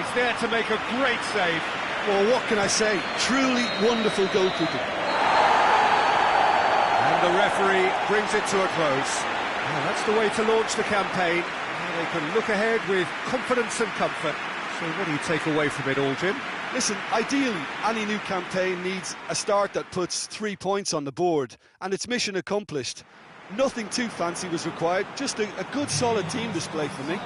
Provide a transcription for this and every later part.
He's there to make a great save. Well, what can I say? Truly wonderful goalkeeping. And the referee brings it to a close. Well, that's the way to launch the campaign. Now they can look ahead with confidence and comfort. So what do you take away from it all, Jim? Listen, ideally, any new campaign needs a start that puts 3 points on the board, and it's mission accomplished. Nothing too fancy was required, just a good solid team display for me.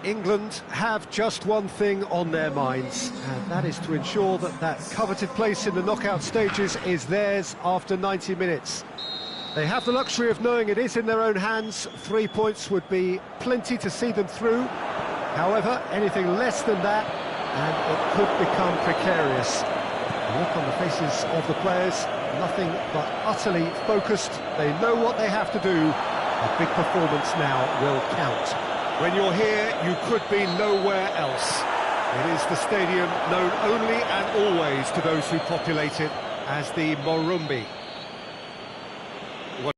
England have just one thing on their minds, and that is to ensure that that coveted place in the knockout stages is theirs after 90 minutes. They have the luxury of knowing it is in their own hands. 3 points would be plenty to see them through. However, anything less than that, and it could become precarious. The look on the faces of the players, nothing but utterly focused. They know what they have to do. A big performance now will count. When you're here, you could be nowhere else. It is the stadium known only and always to those who populate it as the Morumbi. What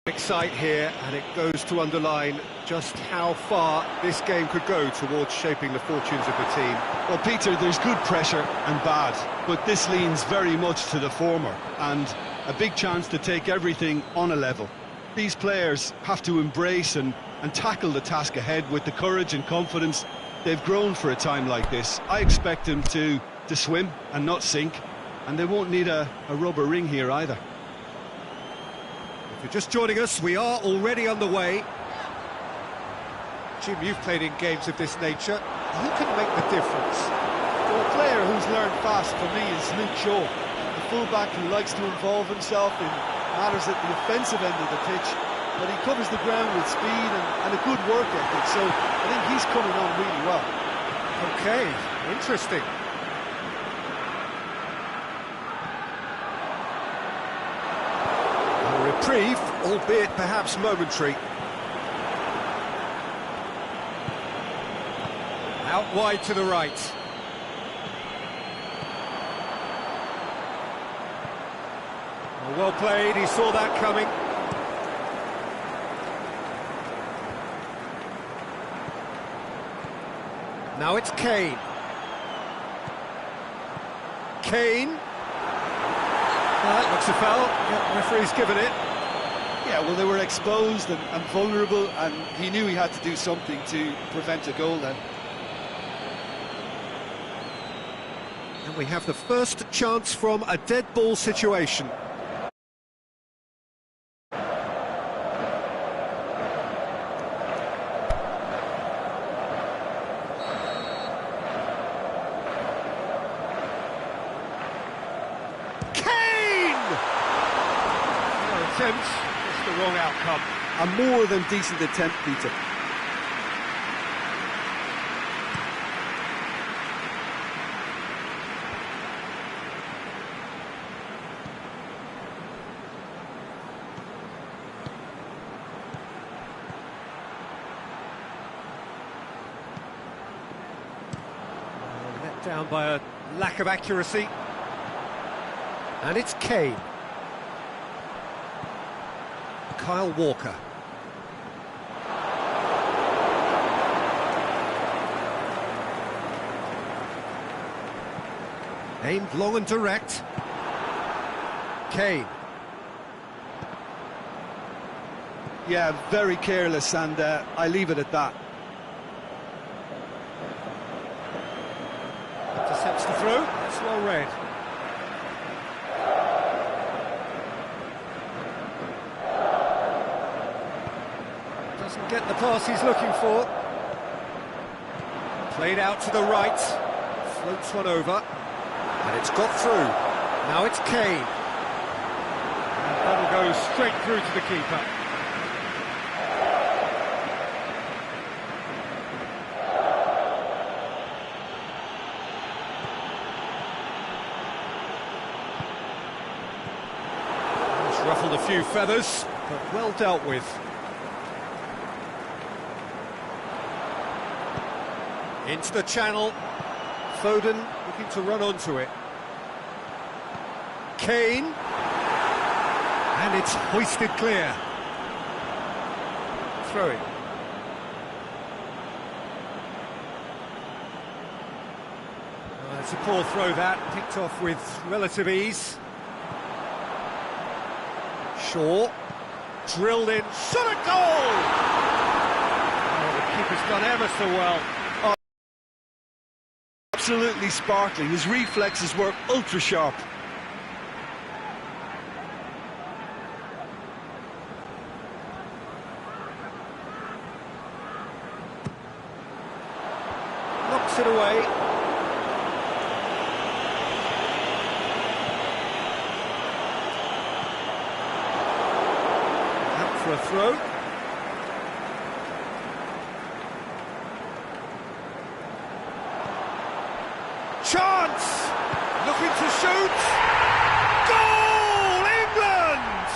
a big sight here, and it goes to underline just how far this game could go towards shaping the fortunes of the team. Well, Peter, there's good pressure and bad, but this leans very much to the former, and a big chance to take everything on a level. These players have to embrace and tackle the task ahead with the courage and confidence they've grown for a time like this. I expect them to swim and not sink, and they won't need a rubber ring here either. If you're just joining us, we are already underway. Jim, you've played in games of this nature. Who can make the difference? Well, a player who's learned fast for me is Luke Shaw, the fullback who likes to involve himself in matters at the offensive end of the pitch, but he covers the ground with speed and a good work ethic, so I think he's coming on really well. Okay, interesting. A reprieve, albeit perhaps momentary. Out wide to the right. Well played, he saw that coming. Now it's Kane. Kane. That looks a foul. Yeah, referee's given it. Yeah, well, they were exposed and vulnerable, and he knew he had to do something to prevent a goal then. And we have the first chance from a dead ball situation. Attempt, just the wrong outcome. A more than decent attempt, Peter. Down by a lack of accuracy. And it's Kane. Kyle Walker. Aimed long and direct. Kane. Yeah, very careless, and I leave it at that. Intercepts the throw. That's well read. Doesn't get the pass he's looking for. Played out to the right. Floats one over. And it's got through. Now it's Kane. And that'll go straight through to the keeper. It's ruffled a few feathers, but well dealt with. Into the channel. Foden looking to run onto it. Kane. And it's hoisted clear. Throwing. It's a poor throw that, picked off with relative ease. Shaw. Drilled in. Shot a goal! Oh, the keeper's done ever so well. Absolutely sparkling. His reflexes were ultra sharp. Knocks it away. Out for a throw. Chance! Looking to shoot! Goal! England!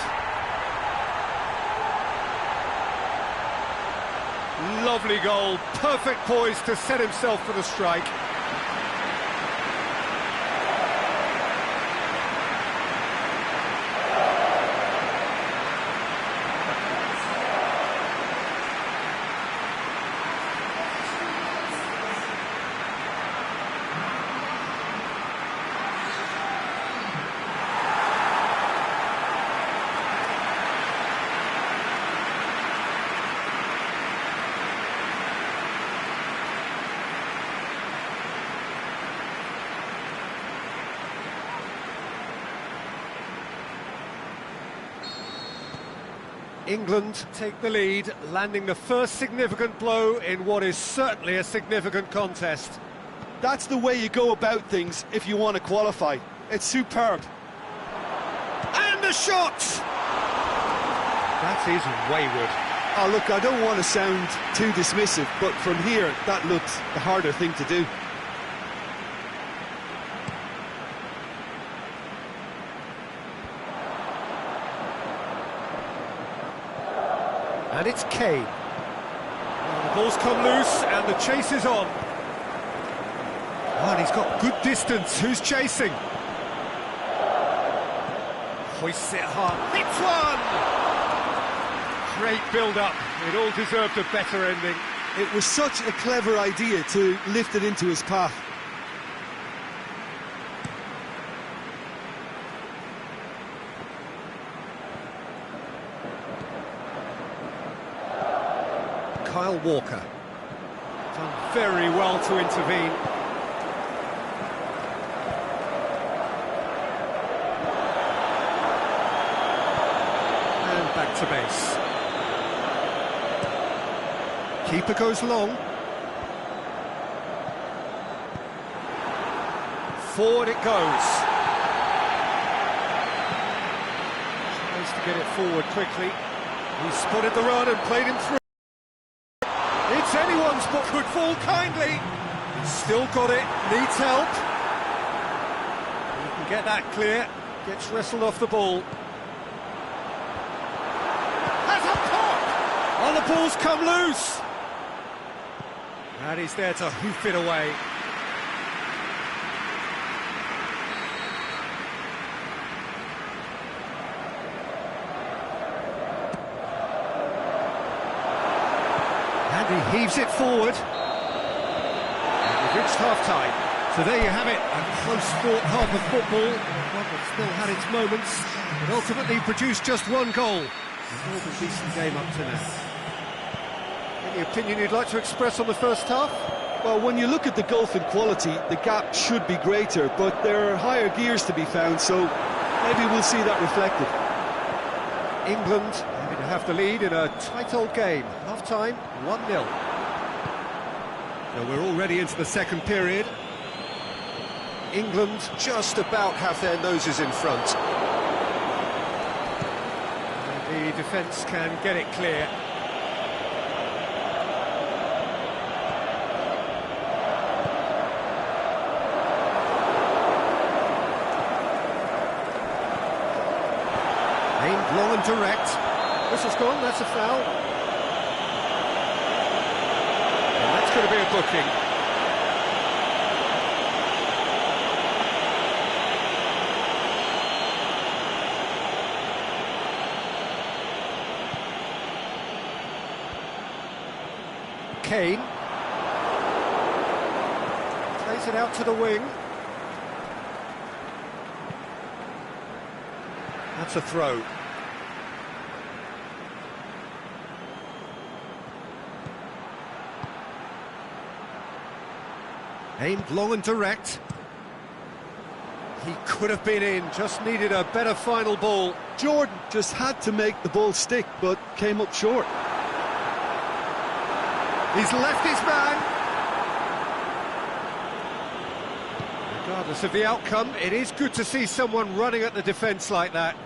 Lovely goal, perfect poise to set himself for the strike. England take the lead, landing the first significant blow in what is certainly a significant contest. That's the way you go about things if you want to qualify. It's superb. And a shot! That is wayward. Oh, look, I don't want to sound too dismissive, but from here, that looks the harder thing to do. And it's Kane. Well, the ball's come loose and the chase is on. Oh, and he's got good distance. Who's chasing? Hoists it hard. Hits one! Great build-up. It all deserved a better ending. It was such a clever idea to lift it into his path. Kyle Walker. Done very well to intervene. And back to base. Keeper goes long. Forward it goes. Tries to get it forward quickly. He spotted the run and played him through. It's anyone's, but could fall kindly. He's still got it, needs help. He can get that clear, gets wrestled off the ball. Has a pop! Oh, the ball's come loose. And he's there to hoof it away. He heaves it forward. And we've reached half-time. So there you have it, a close-fought half of football. One that still had its moments, but ultimately produced just one goal. A more than decent game up to now. Any opinion you'd like to express on the first half? Well, when you look at the gulf in quality, the gap should be greater, but there are higher gears to be found, so maybe we'll see that reflected. England having to have the lead in a tight old game. Half-time, 1-0. So we're already into the second period. England just about have their noses in front. And the defence can get it clear. Aimed long and direct. Whistle's gone, that's a foul. And that's going to be a booking. Kane plays it out to the wing. That's a throw. Aimed long and direct. He could have been in, just needed a better final ball. Jordan just had to make the ball stick, but came up short. He's left his man. Regardless of the outcome, it is good to see someone running at the defence like that.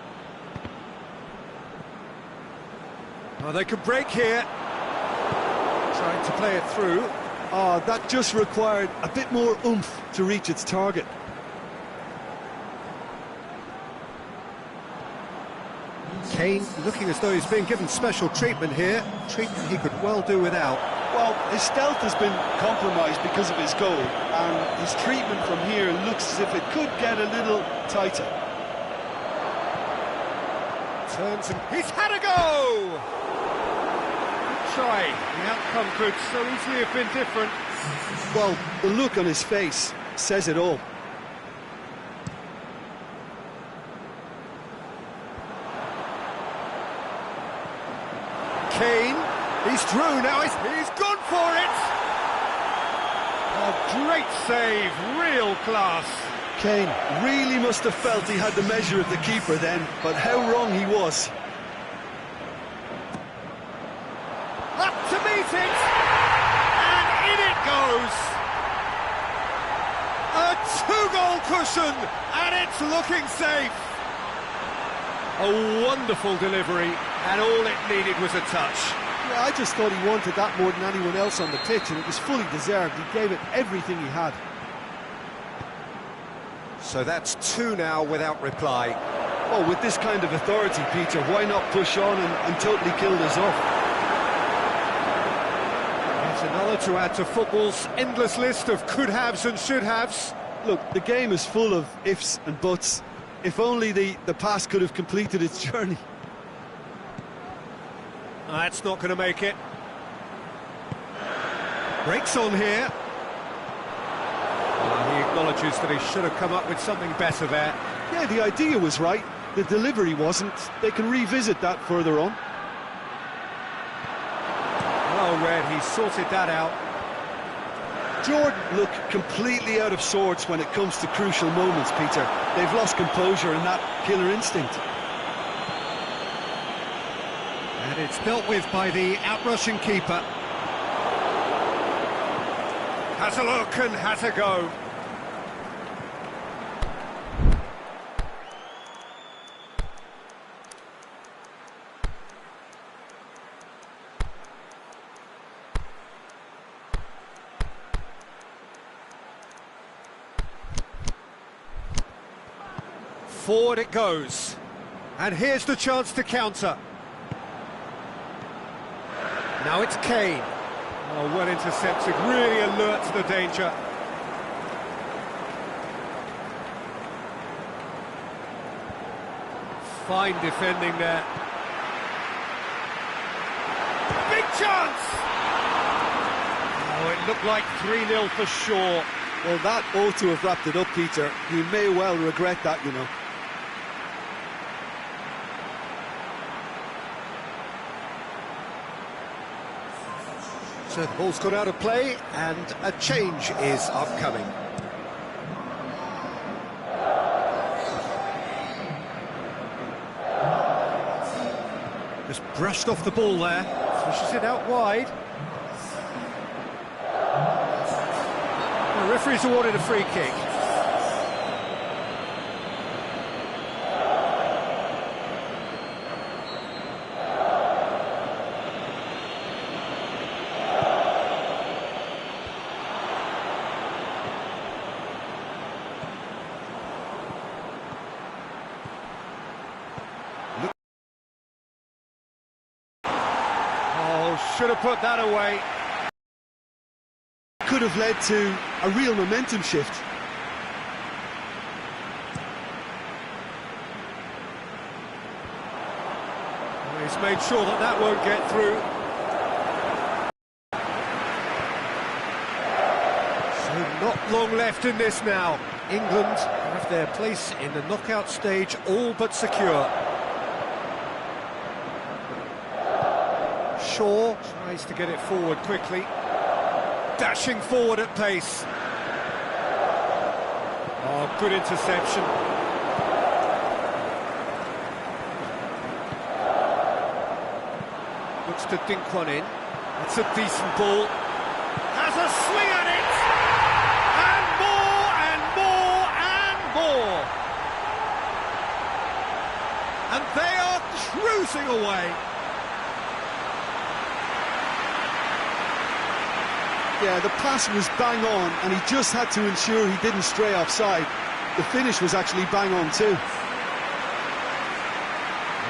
Oh, they could break here. Trying to play it through. Oh, that just required a bit more oomph to reach its target. Kane looking as though he's being given special treatment here. Treatment he could well do without. Well, his stealth has been compromised because of his goal, and his treatment from here looks as if it could get a little tighter. Turns and he's had a go! Good try. The outcome could so easily have been different. Well, the look on his face says it all. Kane, he's through now, he's gone for it! A great save, real class. Kane really must have felt he had the measure of the keeper then, but how wrong he was. Up to meet it! And in it goes! A two-goal cushion, and it's looking safe! A wonderful delivery, and all it needed was a touch. Yeah, I just thought he wanted that more than anyone else on the pitch, and it was fully deserved. He gave it everything he had. So that's two now without reply. Oh, with this kind of authority, Peter, why not push on and totally kill this off? It's another to add to football's endless list of could-haves and should-haves. Look, the game is full of ifs and buts. If only the pass could have completed its journey. That's not going to make it. Breaks on here. He acknowledges that he should have come up with something better there. Yeah, the idea was right. The delivery wasn't. They can revisit that further on. Well read, he sorted that out. Jordan look completely out of sorts when it comes to crucial moments, Peter. They've lost composure and that killer instinct. And it's dealt with by the outrushing keeper. Has a look and has a go. Forward it goes. And here's the chance to counter. Now it's Kane. Oh, well intercepted, really alert to the danger. Fine defending there. Big chance! Looked like 3-0 for sure. Well, that ought to have wrapped it up, Peter. He may well regret that, you know. So the ball's gone out of play, and a change is upcoming. Just brushed off the ball there, pushes it out wide. The referee's awarded a free kick. Should have put that away. Could have led to a real momentum shift. Well, he's made sure that that won't get through. So not long left in this now. England have their place in the knockout stage all but secure. Shaw tries to get it forward quickly, dashing forward at pace. Oh, good interception. Looks to dink one in. It's a decent ball. Has a swing at it! And more, and more, and more! And they are cruising away. Yeah, the pass was bang on, and he just had to ensure he didn't stray offside. The finish was actually bang on too. And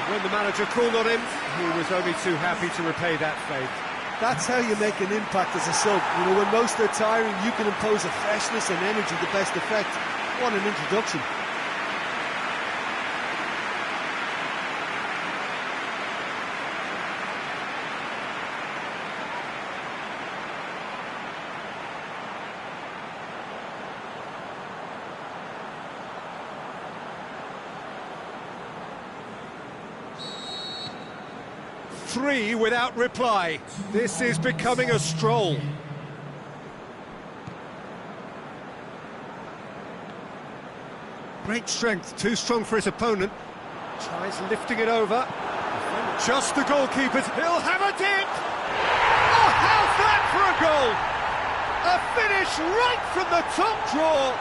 when the manager called on him, he was only too happy to repay that faith. That's how you make an impact as a sub. You know, when most are tiring, you can impose a freshness and energy to best effect. What an introduction. Three without reply. This is becoming a stroll. Great strength, too strong for his opponent. Tries lifting it over. Just the goalkeeper's. He'll have a dip! Oh, how's that for a goal? A finish right from the top draw.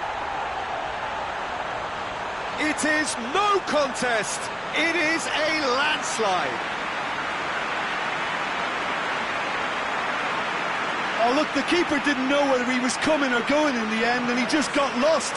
It is no contest. It is a landslide. Oh, look, the keeper didn't know whether he was coming or going in the end, and he just got lost.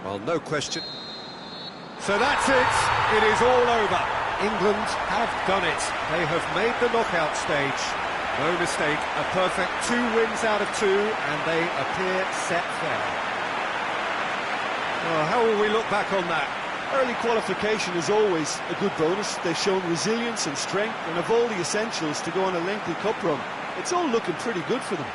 Well, no question. So that's it. It is all over. England have done it. They have made the knockout stage. No mistake, a perfect 2 wins out of 2, and they appear set fair. Well, how will we look back on that? Early qualification is always a good bonus. They've shown resilience and strength and have all the essentials to go on a lengthy cup run. It's all looking pretty good for them.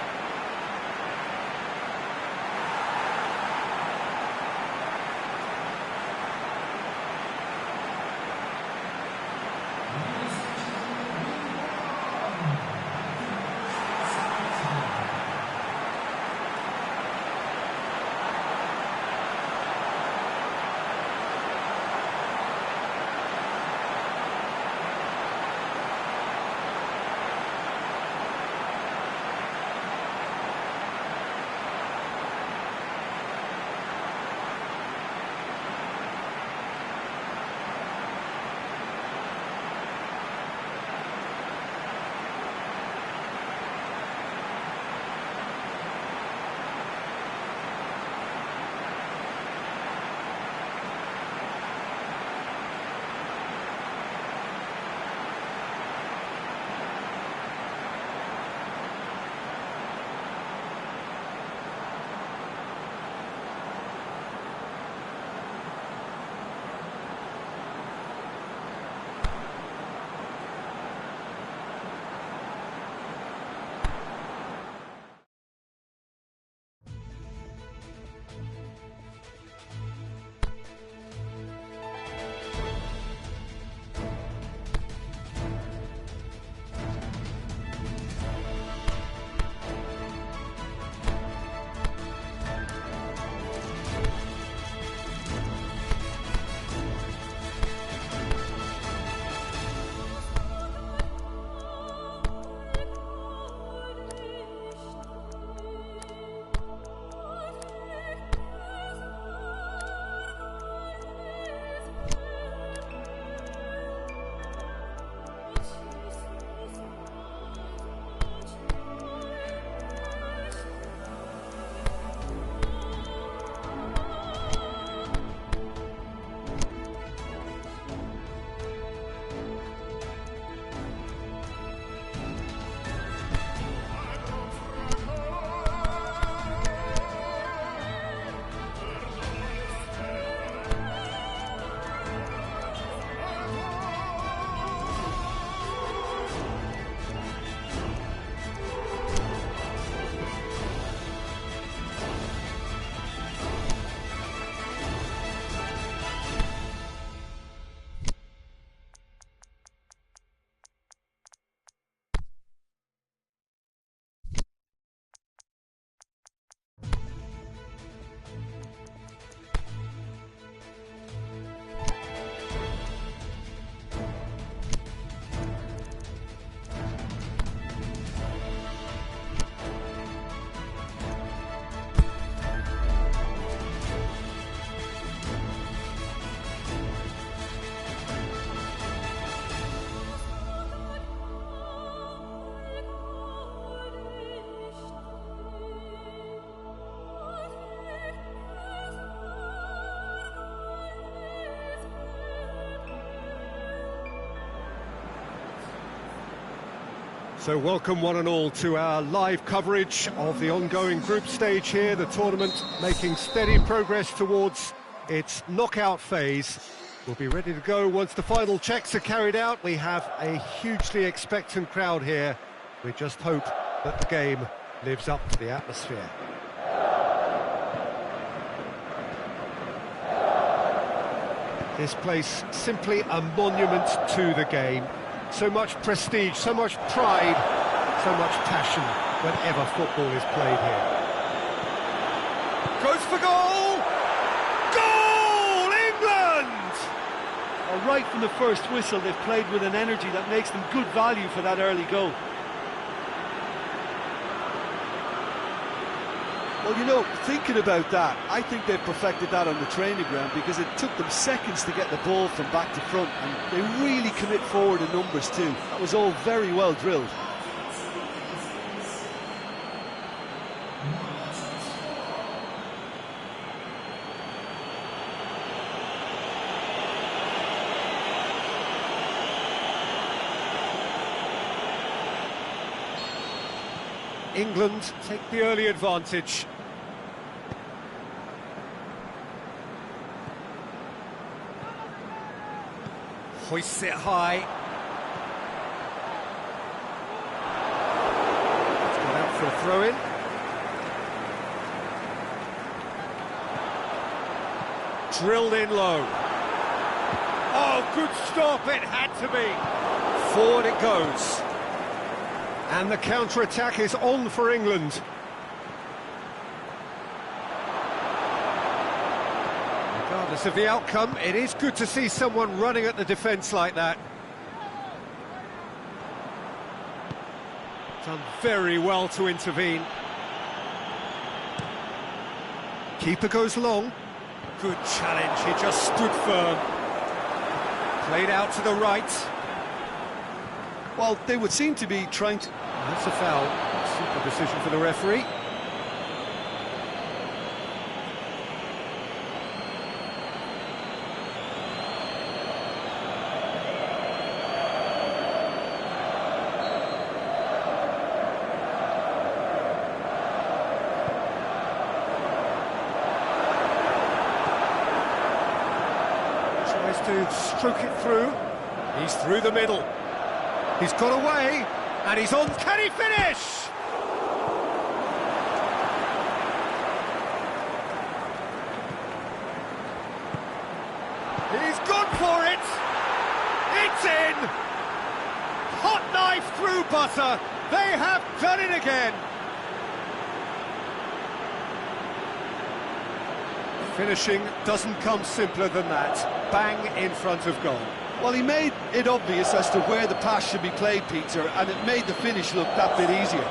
So welcome one and all to our live coverage of the ongoing group stage here, the tournament making steady progress towards its knockout phase. We'll be ready to go once the final checks are carried out. We have a hugely expectant crowd here. We just hope that the game lives up to the atmosphere. This place simply a monument to the game. So much prestige, so much pride, so much passion whenever football is played here. Goes for goal! Goal! England! Well, right from the first whistle, they've played with an energy that makes them good value for that early goal. Well, you know, thinking about that, I think they've perfected that on the training ground because it took them seconds to get the ball from back to front, and they really commit forward in numbers too. That was all very well drilled. England take the early advantage. Hoists it high. It's gone out for a throw-in. Drilled in low. Oh, good stop, it had to be. Forward it goes. And the counter-attack is on for England. Regardless of the outcome, it is good to see someone running at the defence like that. Done very well to intervene. Keeper goes long. Good challenge, he just stood firm. Played out to the right. Well, they would seem to be trying to... That's a foul. Simple decision for the referee. Tries to stroke it through. He's through the middle. He's got away, and he's on. Can he finish? He's gone for it. It's in. Hot knife through butter. They have done it again. Finishing doesn't come simpler than that. Bang in front of goal. Well, he made it obvious as to where the pass should be played, Peter, and it made the finish look that bit easier.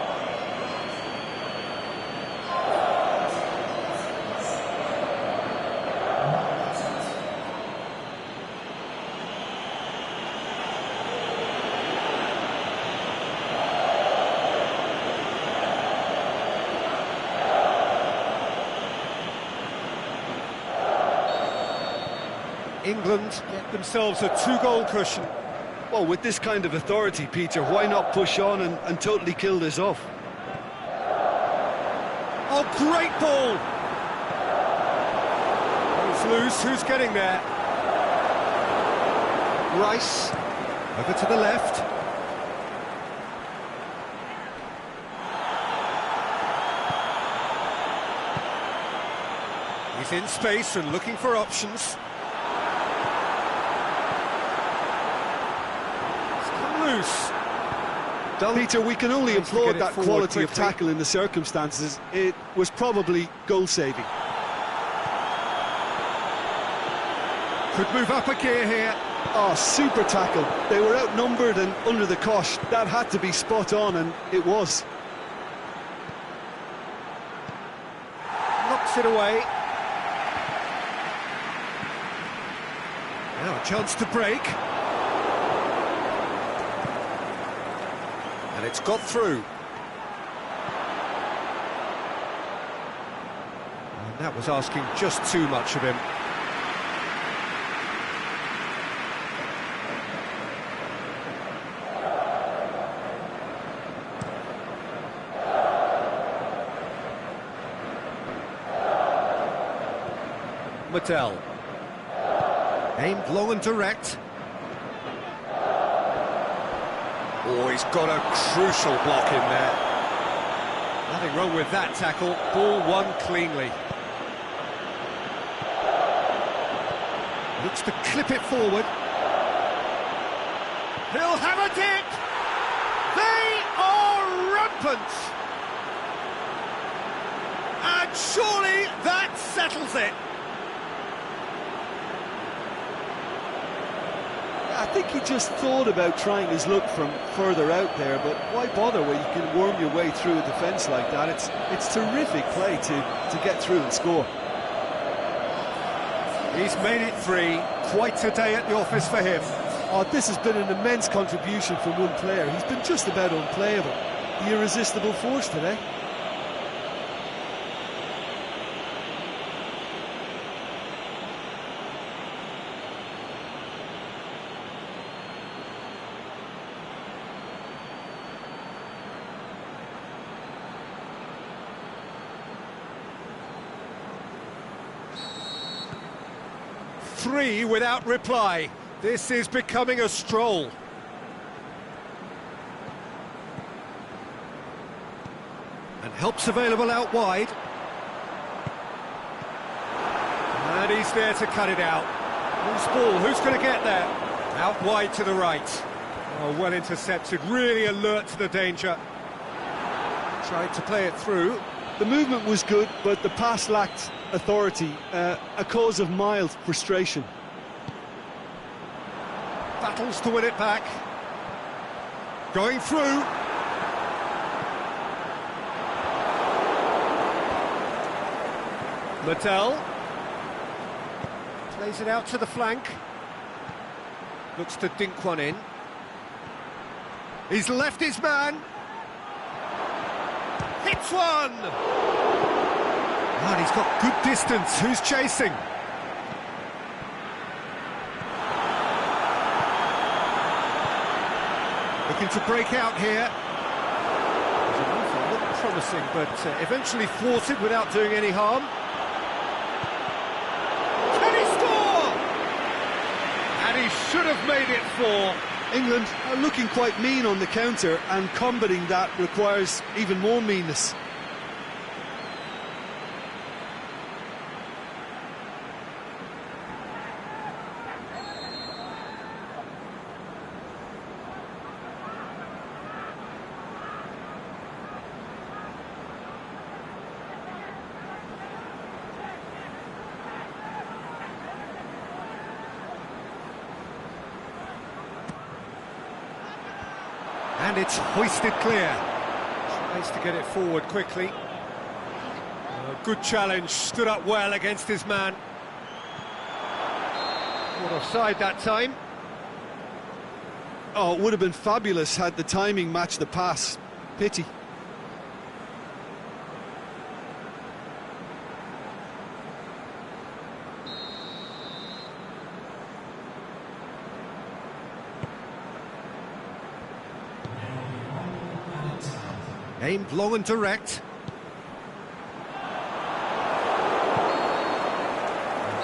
England get themselves a two-goal cushion. Well, with this kind of authority, Peter, why not push on and totally kill this off? Oh, great ball! It's loose, who's getting there? Rice, over to the left. He's in space and looking for options. Loose. Peter, we can only applaud that quality of tackle in the circumstances. It was probably goal-saving. Could move up a gear here. Oh, super tackle. They were outnumbered and under the cosh. That had to be spot on, and it was. Knocks it away. Now a chance to break. And it's got through. And that was asking just too much of him. Mattel. Aimed long and direct. Oh, he's got a crucial block in there. Nothing wrong with that tackle. Ball won cleanly. Looks to clip it forward. He'll have a dip! They are rampant! And surely that settles it. I think he just thought about trying his luck from further out there, but why bother when you can worm your way through a defence like that? It's terrific play to get through and score. He's made it 3. Quite a day at the office for him. Oh, this has been an immense contribution from one player. He's been just about unplayable. The irresistible force today. Three without reply. This is becoming a stroll. And help's available out wide. And he's there to cut it out. Loose ball, who's going to get there? Out wide to the right. Oh, well intercepted, really alert to the danger. Tried to play it through. The movement was good, but the pass lacked authority, a cause of mild frustration. Battles to win it back. Going through. Mattel. Plays it out to the flank. Looks to dink one in. He's left his man. Hits one! And he's got good distance. Who's chasing? Looking to break out here. Looked promising, but eventually thwarted without doing any harm. Can he score? And he should have made it 4. England are looking quite mean on the counter, and combating that requires even more meanness. And it's hoisted clear. Tries to get it forward quickly. Good challenge, stood up well against his man. Not offside that time. Oh, it would have been fabulous had the timing matched the pass. Pity. Aimed long and direct.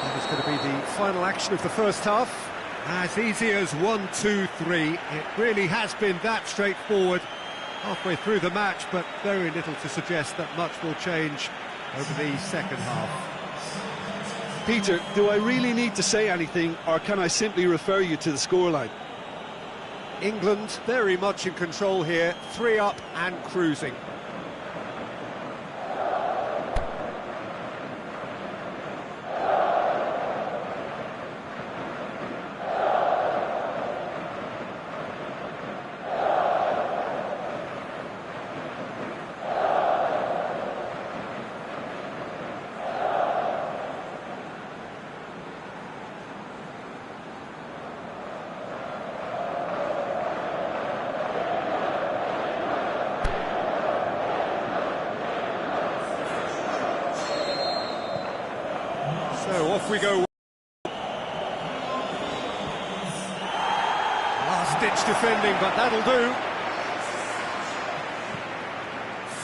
That is going to be the final action of the first half. As easy as 1, 2, 3. It really has been that straightforward halfway through the match, but very little to suggest that much will change over the second half. Peter, do I really need to say anything, or can I simply refer you to the scoreline? England very much in control here, 3 up and cruising. So off we go. Last-ditch defending, but that'll do.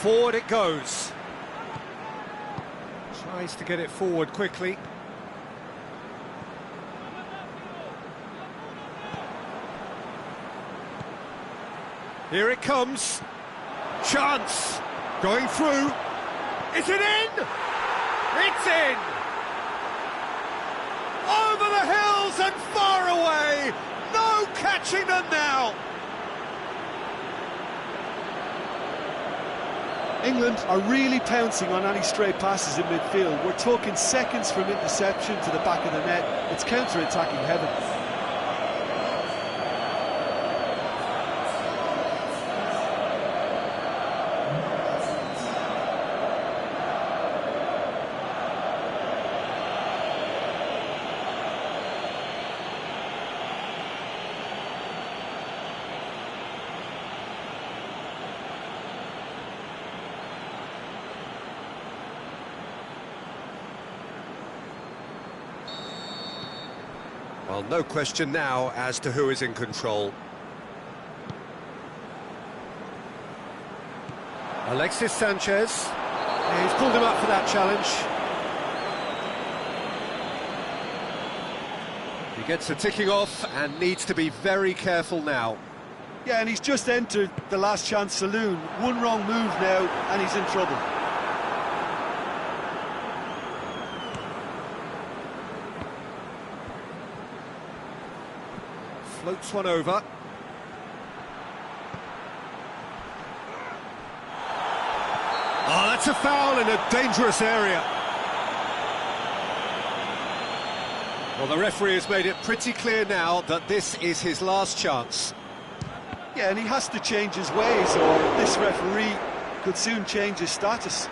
Forward it goes. Tries to get it forward quickly. Here it comes. Chance. Going through. Is it in? It's in! Over the hills and far away! No catching them now! England are really pouncing on any stray passes in midfield. We're talking seconds from interception to the back of the net. It's counter-attacking heaven. Well, no question now as to who is in control. Alexis Sanchez. He's pulled him up for that challenge. He gets a ticking off and needs to be very careful now. Yeah, and he's just entered the last chance saloon. One wrong move now, and he's in trouble. Floats one over. Oh, that's a foul in a dangerous area. Well, the referee has made it pretty clear now that this is his last chance. Yeah, and he has to change his ways, or this referee could soon change his status.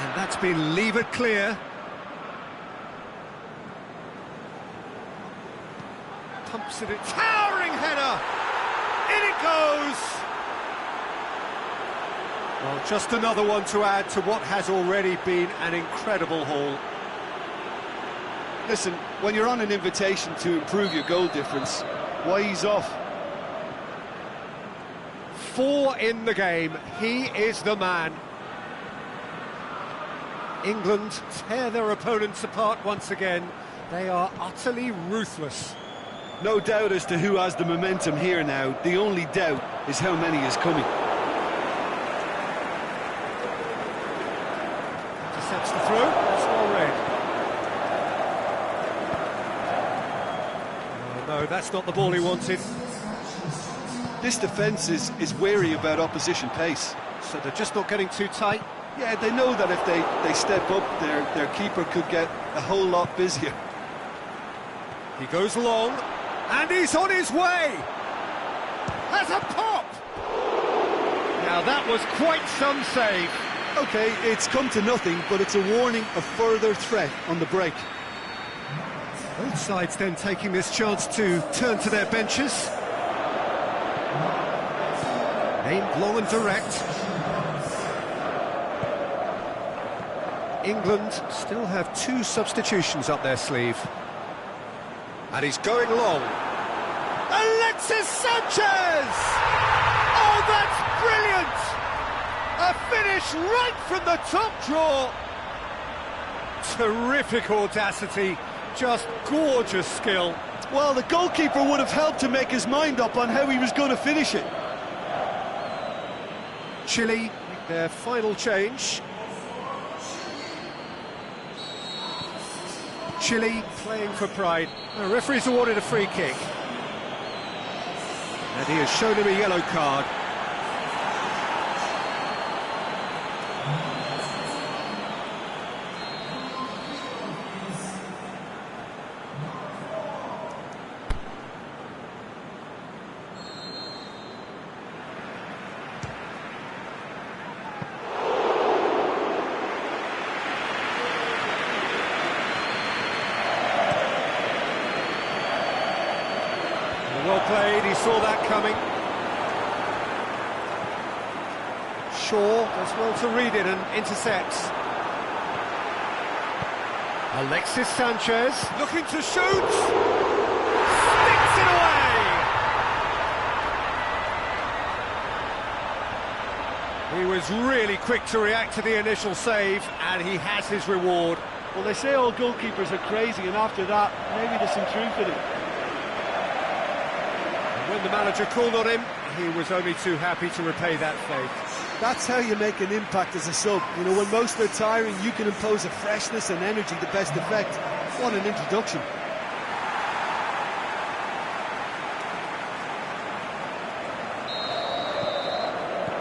And that's been levered clear. Pumps it in. Towering header! In it goes! Well, just another one to add to what has already been an incredible haul. Listen, when you're on an invitation to improve your goal difference, why ease off? 4 in the game. He is the man. England tear their opponents apart once again. They are utterly ruthless. No doubt as to who has the momentum here now. The only doubt is how many is coming. Intercepts the throw. That's well read. Oh, no, that's not the ball he wanted. This defence is wary about opposition pace. So they're just not getting too tight. Yeah, they know that if they step up, their keeper could get a whole lot busier. He goes long, and he's on his way! Has a pop! Now that was quite some save. OK, it's come to nothing, but it's a warning of further threat on the break. Both sides then taking this chance to turn to their benches. Aimed long and direct. England still have 2 substitutions up their sleeve. And he's going long. Alexis Sanchez! Oh, that's brilliant! A finish right from the top draw. Terrific audacity, just gorgeous skill. Well, the goalkeeper would have helped to make his mind up on how he was going to finish it. Chile, their final change. Chile playing for pride. The referee's awarded a free kick. And he has shown him a yellow card. Well played, he saw that coming. Shaw does well to read it and intercepts. Alexis Sanchez looking to shoot. Sticks it away! He was really quick to react to the initial save, and he has his reward. Well, they say all goalkeepers are crazy, and after that, maybe there's some truth in it. And when the manager called on him, he was only too happy to repay that faith. That's how you make an impact as a sub. You know, when most are tiring, you can impose a freshness and energy to best effect. What an introduction.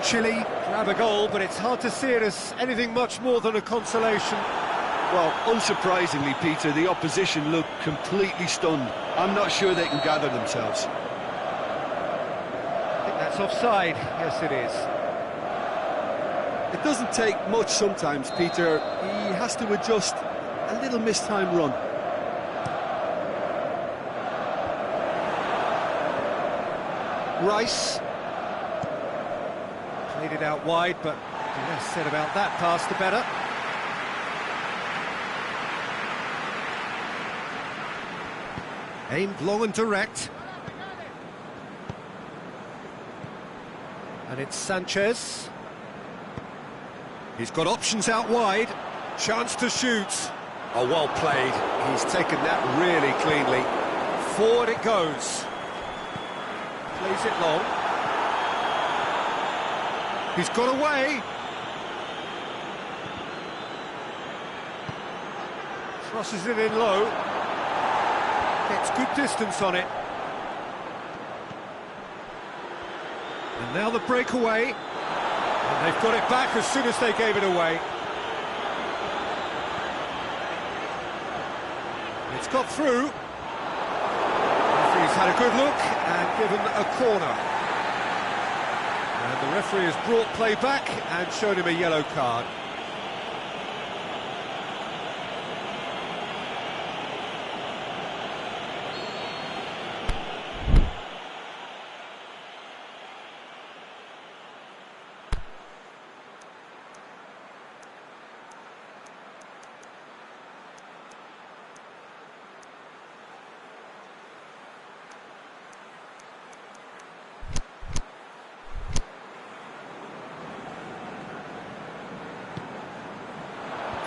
Chile grab a goal, but it's hard to see it as anything much more than a consolation. Well, unsurprisingly, Peter, the opposition look completely stunned. I'm not sure they can gather themselves. I think that's offside. Yes, it is. It doesn't take much sometimes, Peter. He has to adjust a little mistimed run. Rice. Played it out wide, but the less said about that pass, the better. Aimed long and direct. And it's Sanchez. He's got options out wide. Chance to shoot. Oh, well played. He's taken that really cleanly. Forward it goes. Plays it long. He's got away. Crosses it in low. Gets good distance on it. And now the breakaway. And they've got it back as soon as they gave it away. It's got through. Referee's had a good look and given a corner. And the referee has brought play back and shown him a yellow card.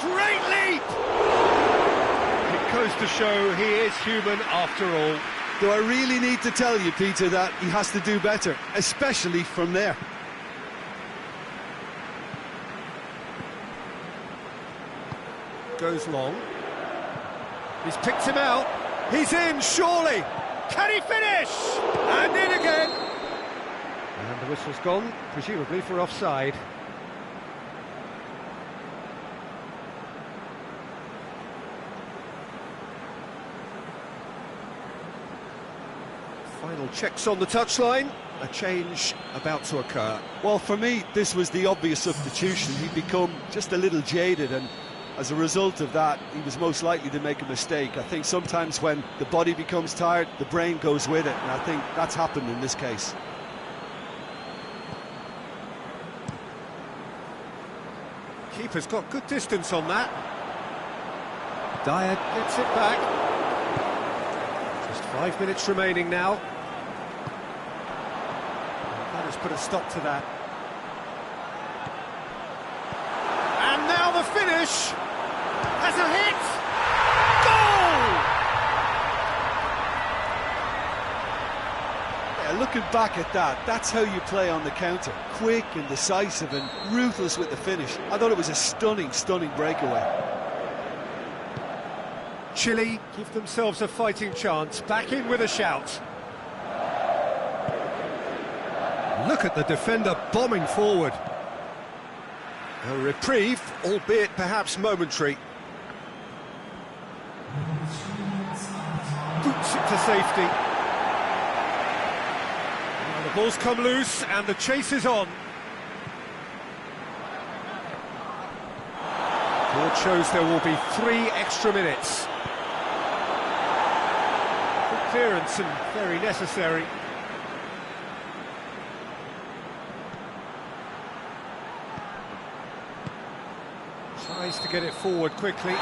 Great leap! It goes to show he is human after all. Do I really need to tell you, Peter, that he has to do better, especially from there? Goes long. He's picked him out. He's in, surely! Can he finish? And in again! And the whistle's gone, presumably for offside. Final checks on the touchline. A change about to occur. Well, for me, this was the obvious substitution. He'd become just a little jaded, and as a result of that, he was most likely to make a mistake. I think sometimes when the body becomes tired, the brain goes with it, and I think that's happened in this case. Keeper's got good distance on that. Dyer gets it back. Just 5 minutes remaining now. That has put a stop to that. And now the finish! Has a hit! Yeah, looking back at that, that's how you play on the counter. Quick and decisive and ruthless with the finish. I thought it was a stunning, stunning breakaway. Chile give themselves a fighting chance, back in with a shout. Look at the defender bombing forward. A reprieve, albeit perhaps momentary. Boots it to safety. Now the ball's come loose and the chase is on. Board shows there will be 3 extra minutes. Good clearance and very necessary. Tries to get it forward quickly.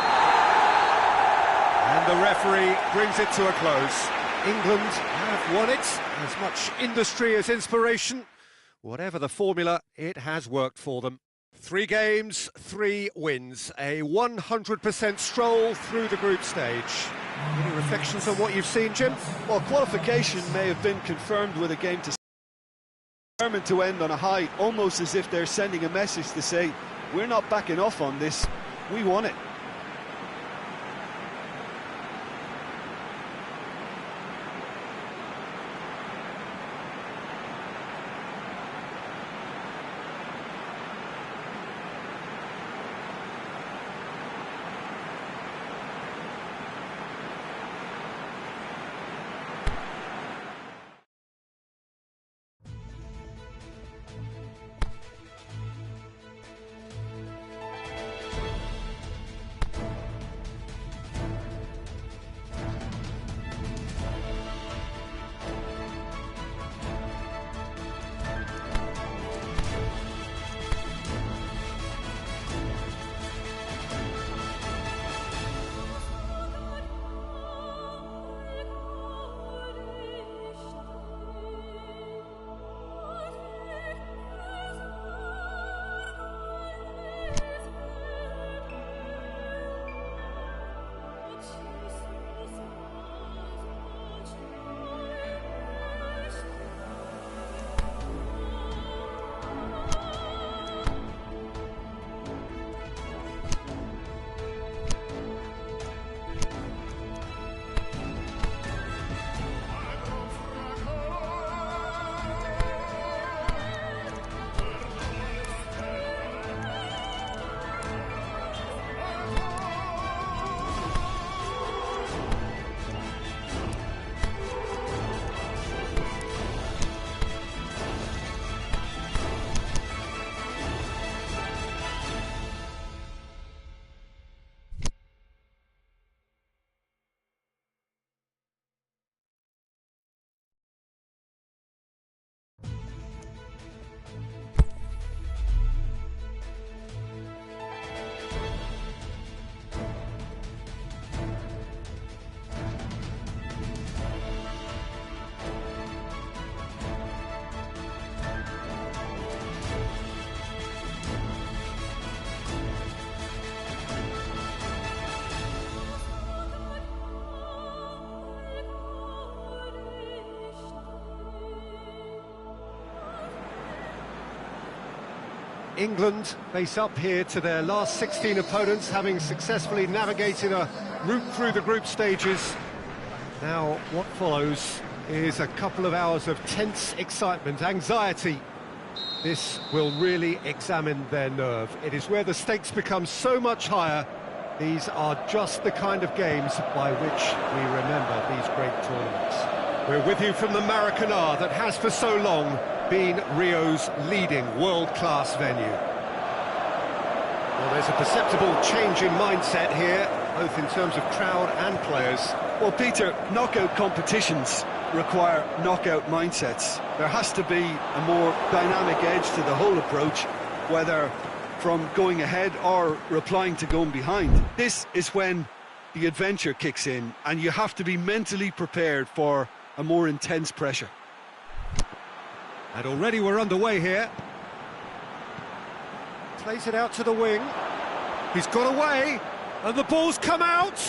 And the referee brings it to a close. England have won it. As much industry as inspiration. Whatever the formula, it has worked for them. 3 games, 3 wins, a 100% stroll through the group stage. Any reflections on what you've seen, Jim? Well, qualification may have been confirmed with a game determined to end on a high, almost as if they're sending a message to say, we're not backing off on this, we won it. England face up here to their last 16 opponents, having successfully navigated a route through the group stages. Now, what follows is a couple of hours of tense excitement, anxiety. This will really examine their nerve. It is where the stakes become so much higher. These are just the kind of games by which we remember these great tournaments. We're with you from the Maracanã that has for so long been Rio's leading world-class venue. Well, there's a perceptible change in mindset here, both in terms of crowd and players. Well, Peter, knockout competitions require knockout mindsets. There has to be a more dynamic edge to the whole approach, whether from going ahead or replying to going behind. This is when the adventure kicks in, and you have to be mentally prepared for a more intense pressure. And already we're underway here. Plays it out to the wing. He's got away, and the ball's come out.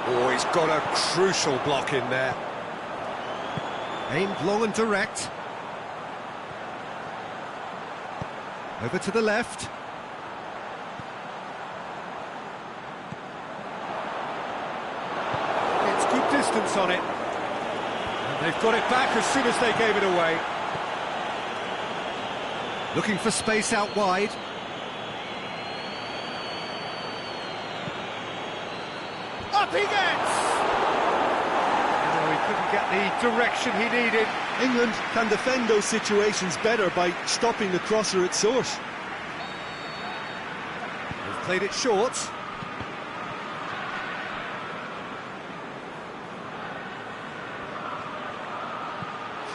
Oh, he's got a crucial block in there. Aimed long and direct. Over to the left. It's good distance on it. And they've got it back as soon as they gave it away. Looking for space out wide. Up he gets! Oh, he couldn't get the direction he needed. England can defend those situations better by stopping the crosser at source. They've played it short.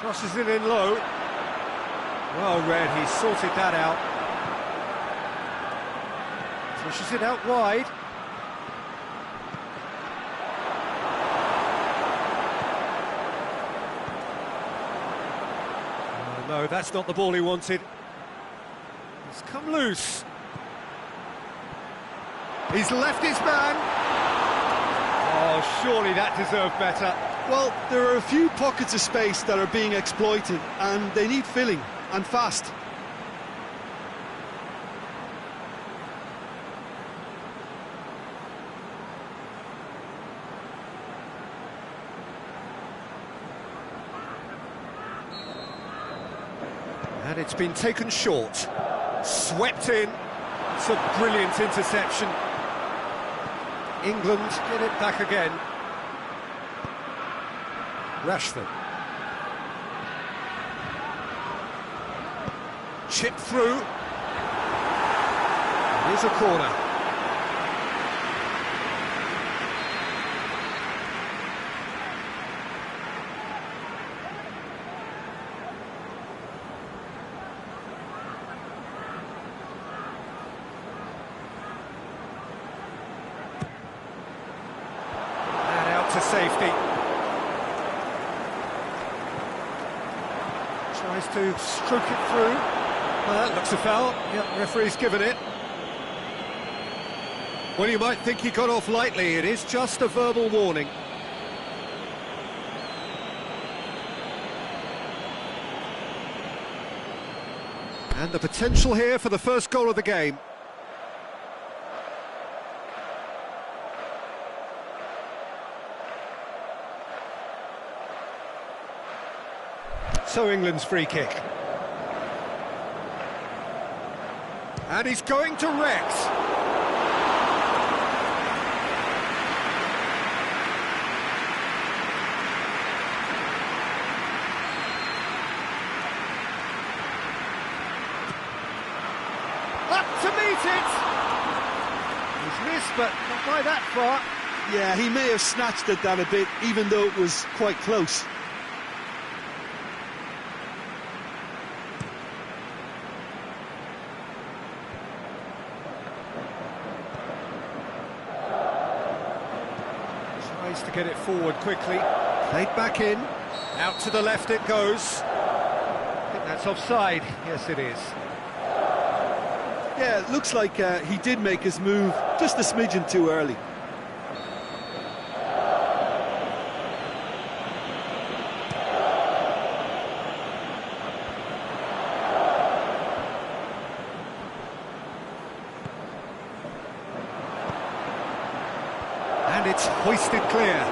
Crosses it in low. Well read, he's sorted that out. Pushes it out wide. Oh, no, that's not the ball he wanted. It's come loose. He's left his man. Oh, surely that deserved better. Well, there are a few pockets of space that are being exploited, and they need filling, and fast. And it's been taken short. Swept in. It's a brilliant interception. England get it back again. Rashford. Chip through. Here's a corner. And out to safety. Tries to stroke it through. Well, that looks a foul. Yep, referee's given it. Well, you might think he got off lightly. It is just a verbal warning. And the potential here for the first goal of the game. So England's free kick. And he's going to Rex. Up to meet it. He's missed, but not by that far. Yeah, he may have snatched at that a bit, even though it was quite close. Tries to get it forward quickly. Played back in. Out to the left it goes. I think that's offside. Yes, it is. Yeah, it looks like he did make his move just a smidgen too early. And it's hoisted clear.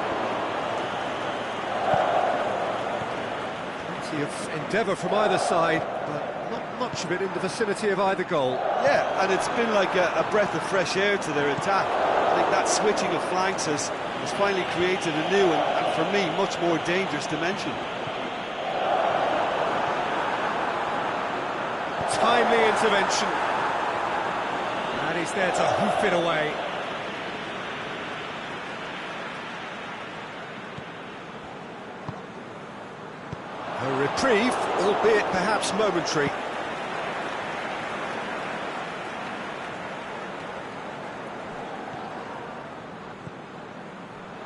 Plenty of endeavour from either side, but not much of it in the vicinity of either goal. Yeah, and it's been like a breath of fresh air to their attack. I think that switching of flanks has finally created a new and for me, much more dangerous dimension. Timely intervention. And he's there to hoof it away. A reprieve, albeit perhaps momentary.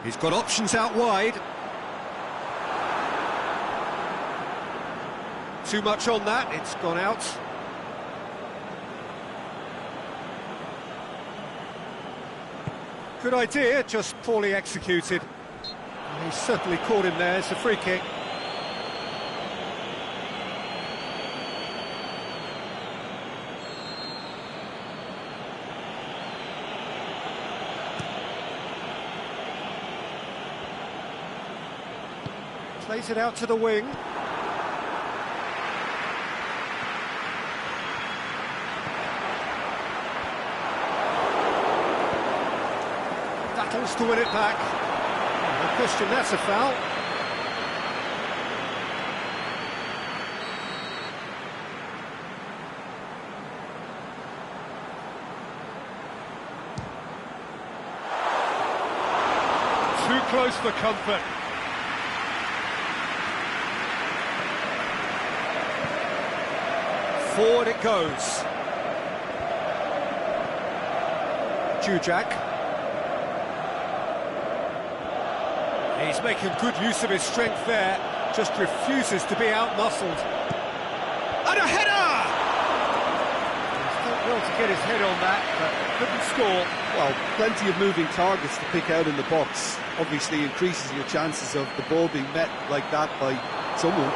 He's got options out wide. Too much on that, it's gone out. Good idea, just poorly executed. He's certainly caught him there, it's a free kick. Plays it out to the wing. Battles to win it back. No question, that's a foul. Too close for comfort. Forward it goes. Jujak. He's making good use of his strength there, just refuses to be out-muscled. And a header! He's done well to get his head on that, but couldn't score. Well, plenty of moving targets to pick out in the box. Obviously increases your chances of the ball being met like that by someone.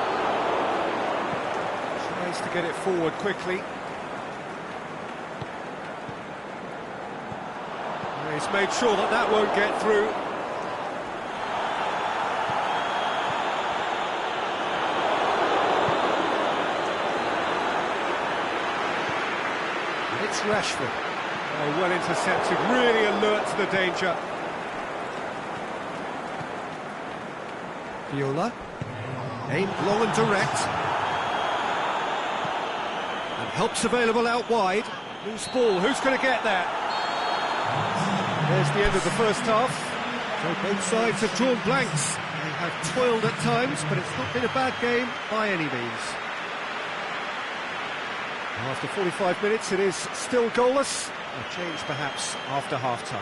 Tries to get it forward quickly. He's made sure that that won't get through. It's Rashford. Oh, well intercepted, really alert to the danger. Viola. Aimed long and direct. And help's available out wide. Loose ball, who's going to get there? There's the end of the first half. So both sides have drawn blanks. They have toiled at times, but it's not been a bad game by any means. After 45 minutes, it is still goalless. A change perhaps after half-time.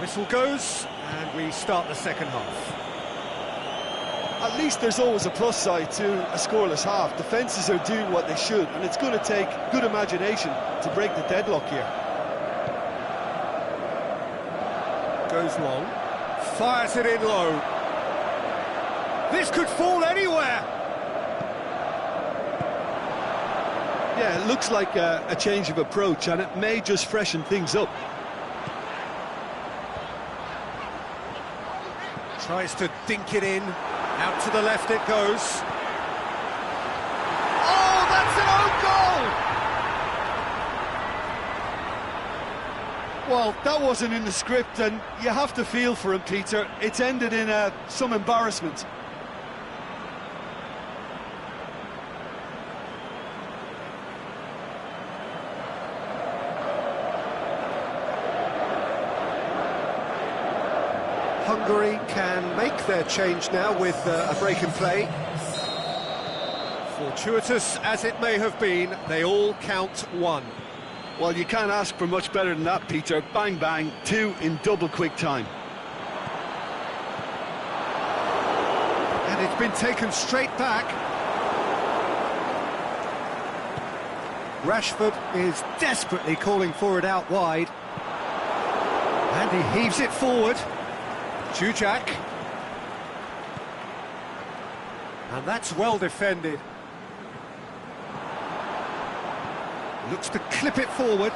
Whistle goes, and we start the second half. At least there's always a plus side to a scoreless half. Defences are doing what they should, and it's going to take good imagination to break the deadlock here. Goes long, fires it in low. This could fall anywhere. Yeah, it looks like a change of approach, and it may just freshen things up. Tries to dink it in. Out to the left it goes. Oh, that's an own goal! Well, that wasn't in the script, and you have to feel for him, Peter. It's ended in some embarrassment. Hungary can make their change now with a break in play. Fortuitous as it may have been, they all count one. Well, you can't ask for much better than that, Peter. Bang, bang, 2 in double quick time. And it's been taken straight back. Rashford is desperately calling for it out wide. And he heaves it forward. Jujak. And that's well defended. Looks to clip it forward.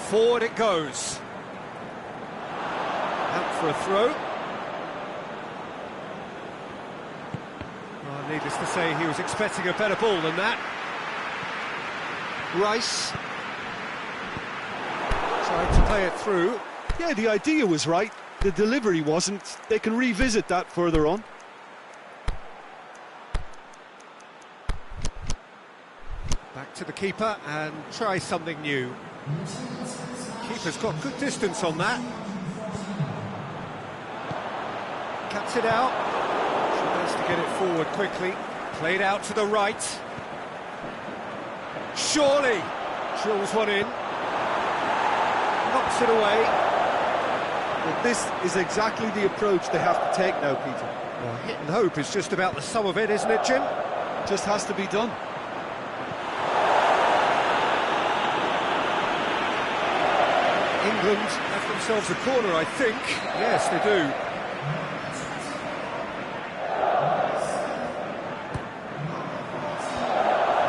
Forward it goes. Out for a throw. Well, needless to say, he was expecting a better ball than that. Rice tried to play it through. Yeah, the idea was right. The delivery wasn't. They can revisit that further on. Back to the keeper and try something new. Keeper's got good distance on that. Cuts it out. Tries to get it forward quickly. Played out to the right. Surely drills one in. Knocks it away. Well, this is exactly the approach they have to take now, Peter. Well, hit and hope is just about the sum of it, isn't it, Jim? Just has to be done. England have themselves a corner, I think. Yes, they do.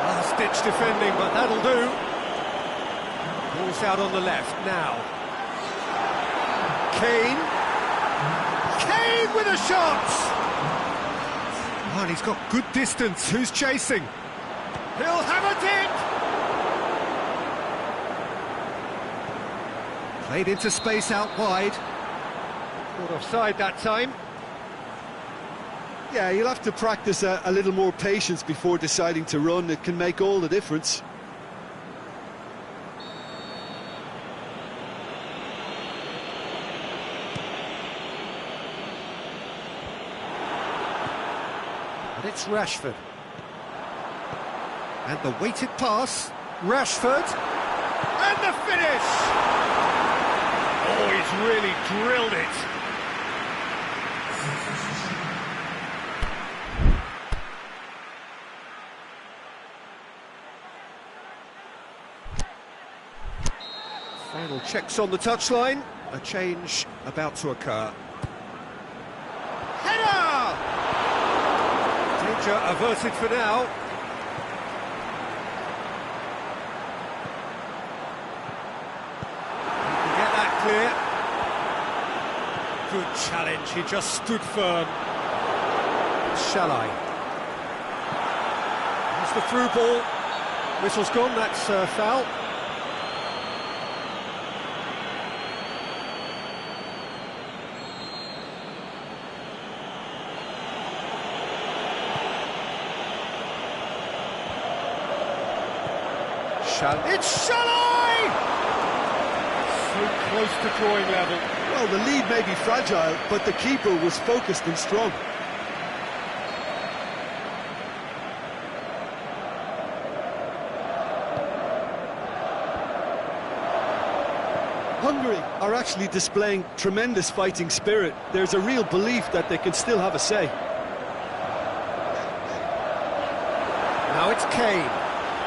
Last-ditch defending, but that'll do. Ball's out on the left now. Kane. Kane with a shot! Oh, and he's got good distance. Who's chasing? He'll have a dip! Played into space out wide. Caught offside that time. Yeah, you'll have to practice a little more patience before deciding to run. It can make all the difference. And it's Rashford. And the weighted pass. Rashford. And the finish! Oh, he's really drilled it. Final checks on the touchline. A change about to occur. Header! Danger averted for now. Clear. Good challenge, he just stood firm. Shall I? That's the through ball. Whistle's gone, that's foul. It's Shall I? So close to drawing level. Well, the lead may be fragile, but the keeper was focused and strong. Hungary are actually displaying tremendous fighting spirit. There's a real belief that they can still have a say. Now it's Kane.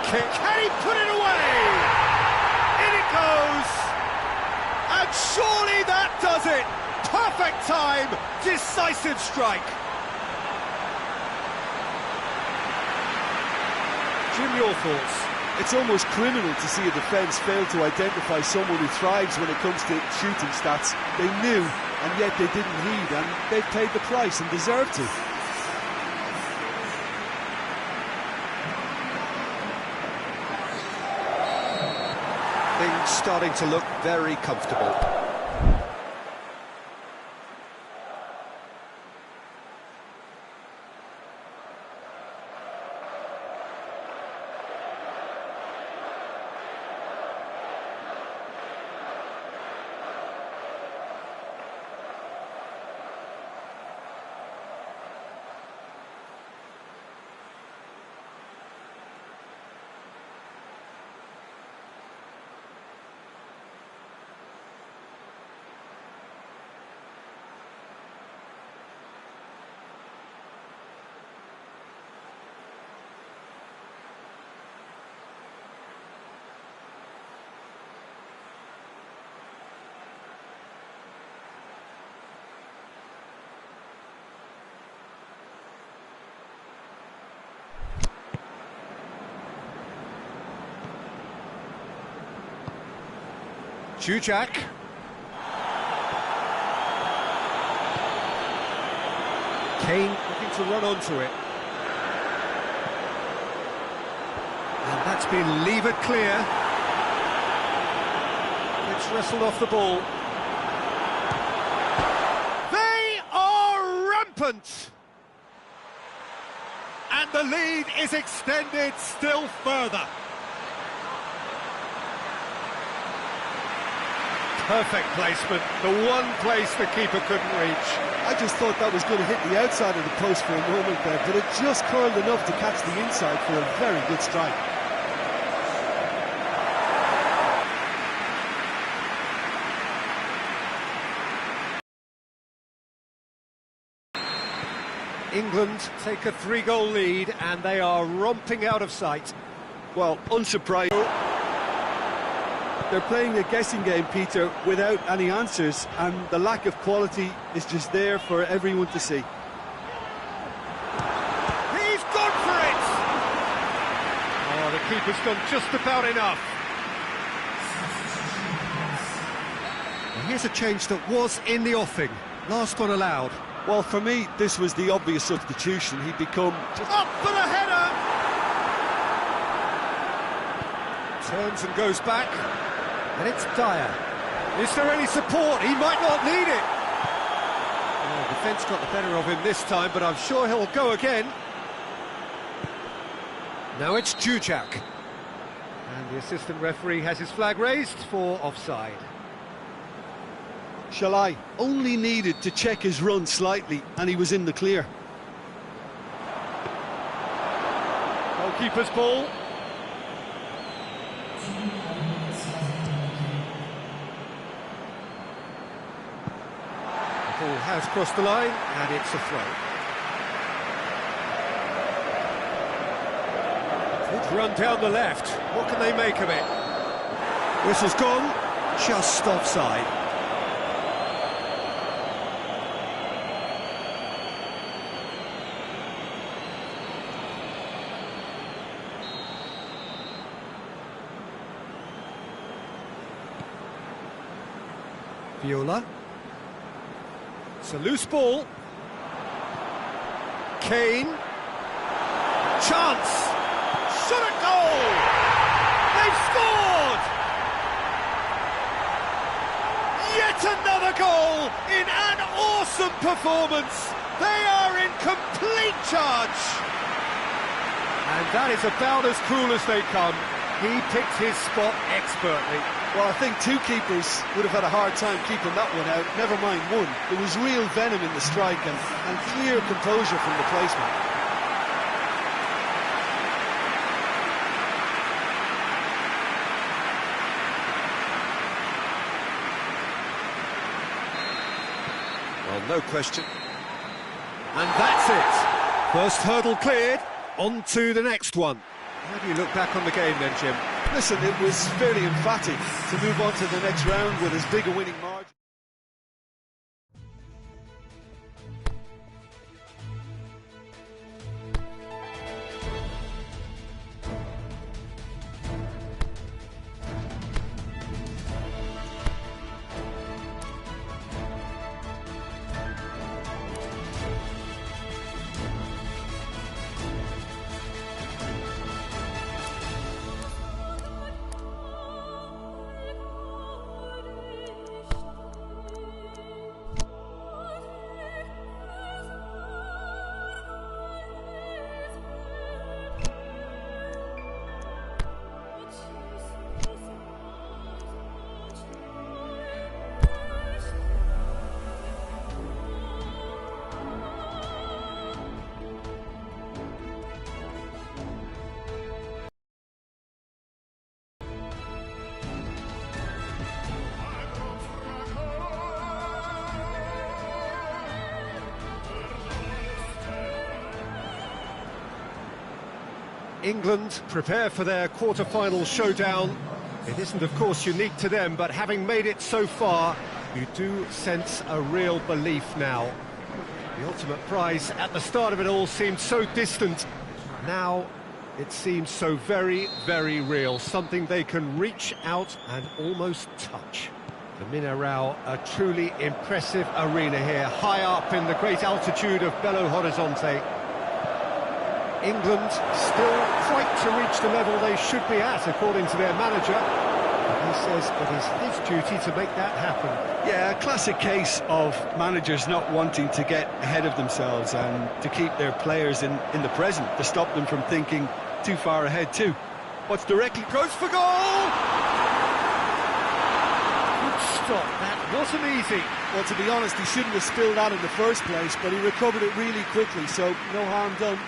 Can he put it away? In it goes! And surely that does it! Perfect time! Decisive strike! Jim, your thoughts? It's almost criminal to see a defence fail to identify someone who thrives when it comes to shooting stats. They knew, and yet they didn't heed, and they've paid the price and deserve to. Things starting to look very comfortable. Jujac. Kane looking to run onto it. And that's been levered clear. It's wrestled off the ball. They are rampant! And the lead is extended still further. Perfect placement, the one place the keeper couldn't reach. I just thought that was going to hit the outside of the post for a moment there, but it just curled enough to catch the inside for a very good strike. England take a 3-goal lead and they are romping out of sight. Well, unsurprising. They're playing a guessing game, Peter, without any answers, and the lack of quality is just there for everyone to see. He's gone for it! Oh, the keeper's done just about enough. Well, here's a change that was in the offing. Last one allowed. Well, for me, this was the obvious substitution. He'd become... Up for the header! Turns and goes back. And it's Dyer. Is there any support? He might not need it. Oh, defence got the better of him this time, but I'm sure he'll go again. Now it's Jujac. And the assistant referee has his flag raised for offside. Shalai only needed to check his run slightly, and he was in the clear. Goalkeeper's ball. The ball has crossed the line, and it's a throw. Good run down the left. What can they make of it? Whistle's gone, just offside. Viola. It's a loose ball. Kane. Chance! Shot at goal! They've scored! Yet another goal in an awesome performance! They are in complete charge! And that is about as cool as they come. He picked his spot expertly. Well, I think two keepers would have had a hard time keeping that one out, never mind one. There was real venom in the strike and clear composure from the placement. Well, no question. And that's it. First hurdle cleared, on to the next one. How do you look back on the game then, Jim? Listen, it was fairly emphatic to move on to the next round with as big a winning margin. England prepare for their quarter-final showdown. It isn't, of course, unique to them, but having made it so far, you do sense a real belief now. The ultimate prize at the start of it all seemed so distant. Now it seems so very, very real, something they can reach out and almost touch. The Mineral, a truly impressive arena here, high up in the great altitude of Belo Horizonte. England still quite to reach the level they should be at, according to their manager. He says it is his duty to make that happen. Yeah, a classic case of managers not wanting to get ahead of themselves and to keep their players in the present, to stop them from thinking too far ahead too. What's directly goes for goal! Good stop, that wasn't easy. Well, to be honest, he shouldn't have spilled that in the first place, but he recovered it really quickly, so no harm done.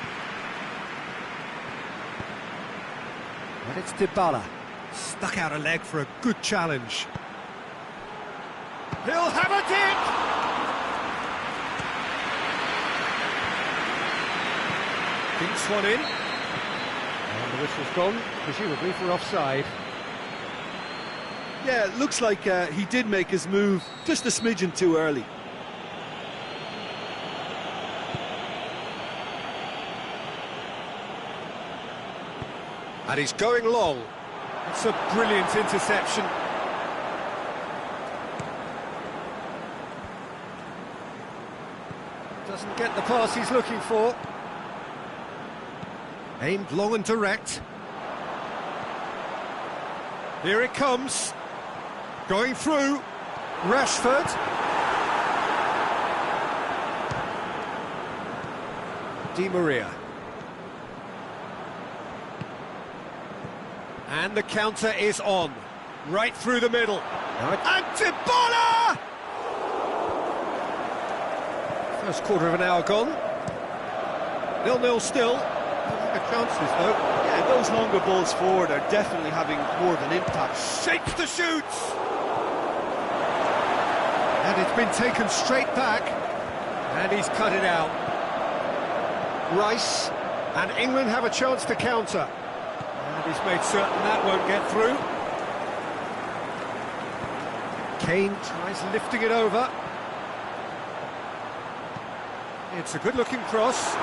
And it's Dybala. Stuck out a leg for a good challenge. He'll have a dip! Dinks one in. And the whistle's gone, presumably for offside. Yeah, it looks like he did make his move just a smidgen too early. And he's going long. It's a brilliant interception. Doesn't get the pass he's looking for. Aimed long and direct. Here it comes. Going through. Rashford. Di Maria. And the counter is on. Right through the middle. And Dybala! First quarter of an hour gone. 0-0 still. The chances though. Yeah, those longer balls forward are definitely having more of an impact. Shapes the shoots! And it's been taken straight back. And he's cut it out. Rice. And England have a chance to counter. And he's made certain that won't get through. Kane tries lifting it over. It's a good-looking cross.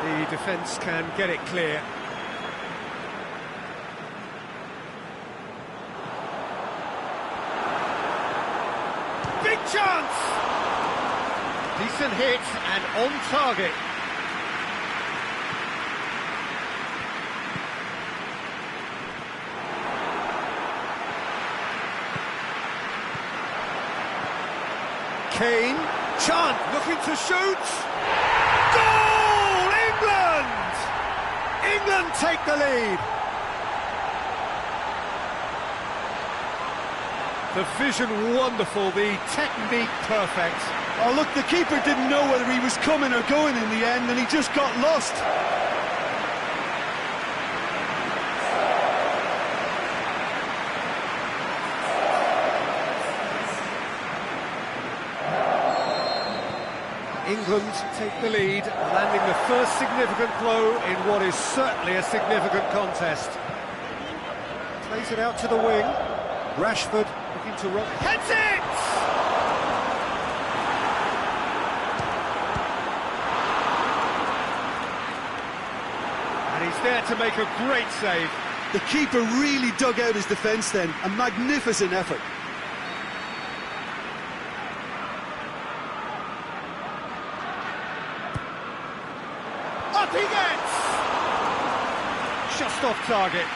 And the defence can get it clear. Big chance! Decent hit and on target. Kane, chance, looking to shoot. Goal! England! England take the lead. The vision wonderful, the technique perfect. Oh, look, the keeper didn't know whether he was coming or going in the end, and he just got lost. England take the lead, landing the first significant blow in what is certainly a significant contest. Plays it out to the wing. Rashford looking to run. Heads it! And he's there to make a great save. The keeper really dug out his defence then. A magnificent effort. Up he gets! Just off target.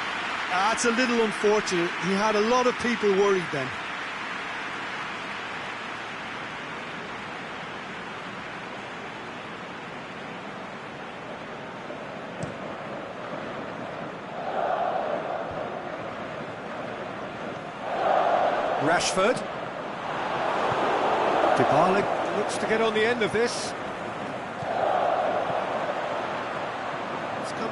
That's a little unfortunate. He had a lot of people worried then. Rashford. Dybala looks to get on the end of this.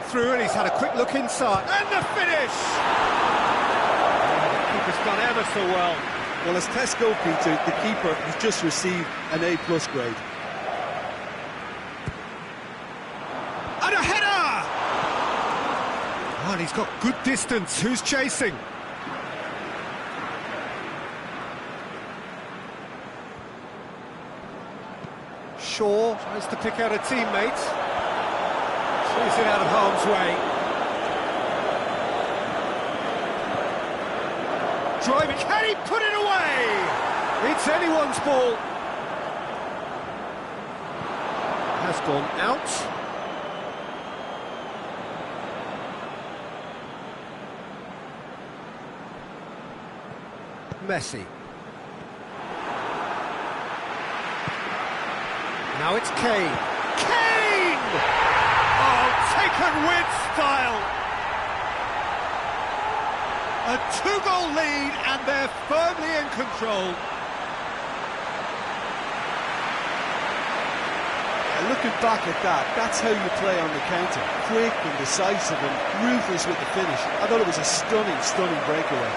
Through, and he's had a quick look inside, and the finish! The keeper's done ever so well. Well, as tests go, Peter, the keeper has just received an A+ grade. And a header! Oh, and he's got good distance. Who's chasing? Shaw tries to pick out a teammate. Plays it out of harm's way. driving. Can he put it away? It's anyone's ball. Has gone out. Messi. Now it's Kane. Kane! Oh, taken with style. A two-goal lead, and they're firmly in control. Looking back at that, that's how you play on the counter. Quick and decisive and ruthless with the finish. I thought it was a stunning, stunning breakaway.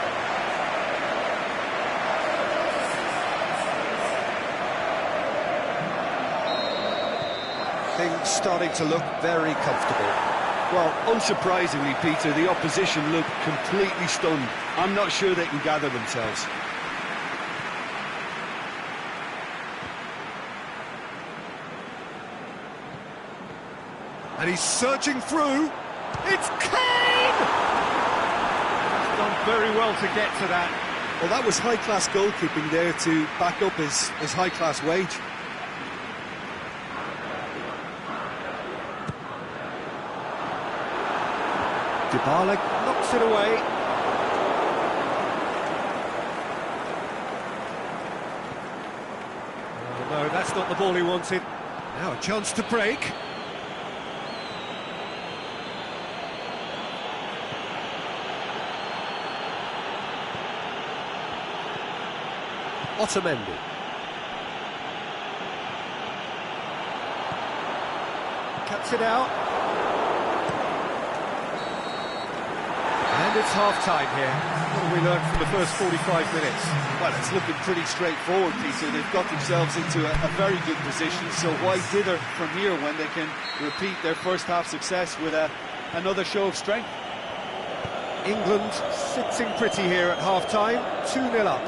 Things starting to look very comfortable. Well, unsurprisingly, Peter, the opposition look completely stunned. I'm not sure they can gather themselves. And he's surging through. It's Kane! He's done very well to get to that. Well, that was high-class goalkeeping there to back up his high-class wage. Dybala knocks it away. Oh, no, that's not the ball he wanted. Now a chance to break. Otamendi. Cuts it out. And it's half-time here. What have we learned from the first 45 minutes? Well, it's looking pretty straightforward, Peter. They've got themselves into a very good position, so why dither from here when they can repeat their first-half success with another show of strength? England sitting pretty here at half-time, 2-0 up.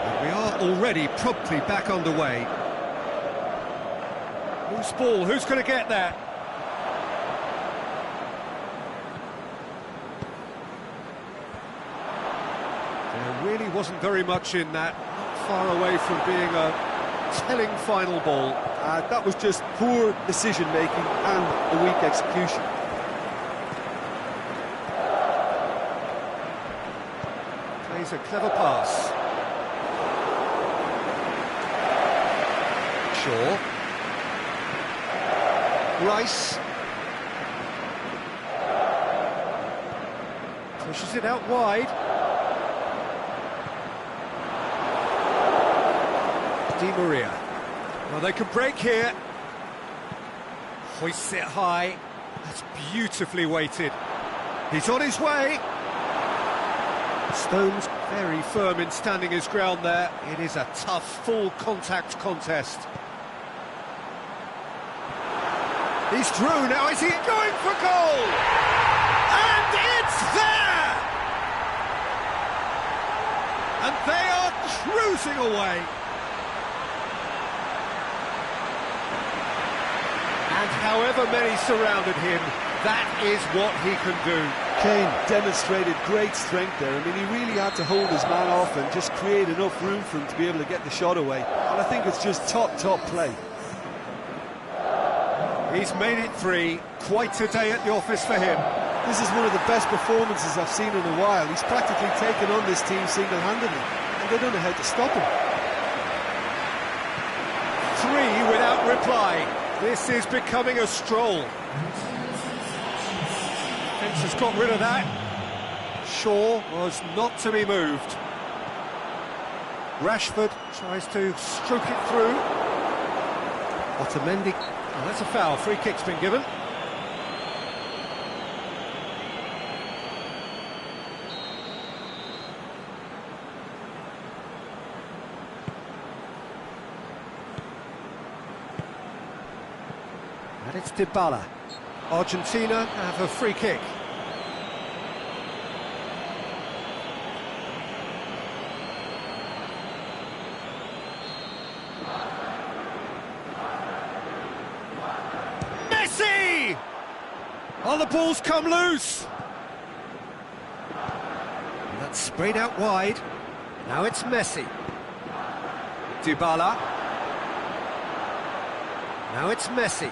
And we are already promptly back underway. Loose ball, who's going to get that? There really wasn't very much in that, not far away from being a telling final ball. That was just poor decision-making and a weak execution. Plays a clever pass. Shaw. Rice. Pushes it out wide. Di Maria. Well, they can break here. Hoists it high. That's beautifully weighted. He's on his way. Stones very firm in standing his ground there. It is a tough, full-contact contest. He's through now, is he going for goal? And it's there! And they are cruising away. And however many surrounded him, that is what he can do. Kane demonstrated great strength there. I mean, he really had to hold his man off and just create enough room for him to be able to get the shot away. And I think it's just top play. He's made it 3. Quite a day at the office for him. This is one of the best performances I've seen in a while. He's practically taken on this team single-handedly, and they don't know how to stop him. 3 without reply. This is becoming a stroll. Fence has got rid of that. Shaw was not to be moved. Rashford tries to stroke it through. Otamendi. Oh, that's a foul. Free kick's been given. And it's Dybala. Argentina have a free kick. Messi! Oh, the ball's come loose. And that It's sprayed out wide. Now it's Messi. Dybala. Now it's Messi.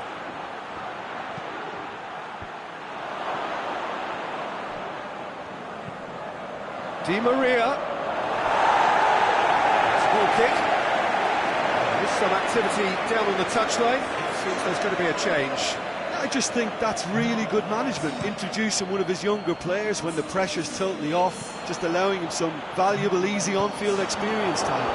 Di Maria. Small kick. There's some activity down on the touchline. Seems there's going to be a change. I just think that's really good management, introducing one of his younger players when the pressure's totally off, just allowing him some valuable, easy on-field experience time.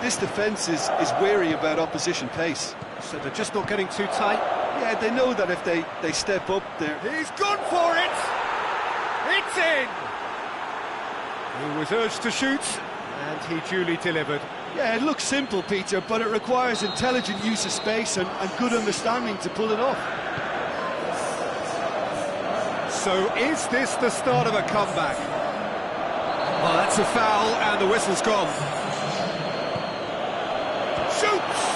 This defence is wary about opposition pace. So they're just not getting too tight? Yeah, they know that if they step up there... He's gone for it! It's in! He was urged to shoot, and he duly delivered. Yeah, it looks simple, Peter, but it requires intelligent use of space and good understanding to pull it off. So is this the start of a comeback? Well, that's a foul, and the whistle's gone. Shoots!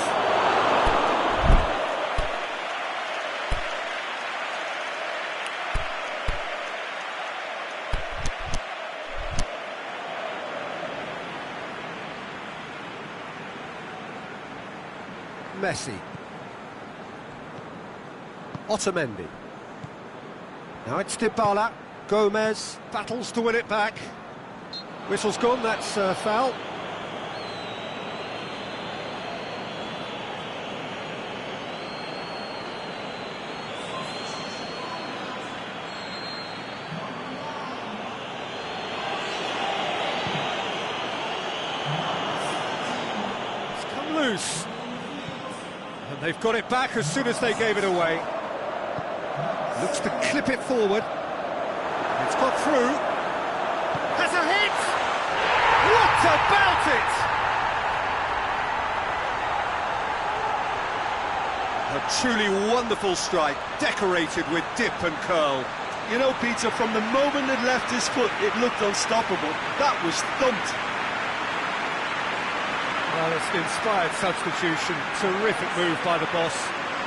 Messi. Otamendi. Now it's Dybala. Gomez battles to win it back. Whistle's gone, that's a foul. It's come loose. And they've got it back as soon as they gave it away. Looks to clip it forward. It's got through. Has a hit! What about it? A truly wonderful strike, decorated with dip and curl. You know, Peter, from the moment it left his foot, it looked unstoppable. That was thumped. Well, it's an inspired substitution. Terrific move by the boss.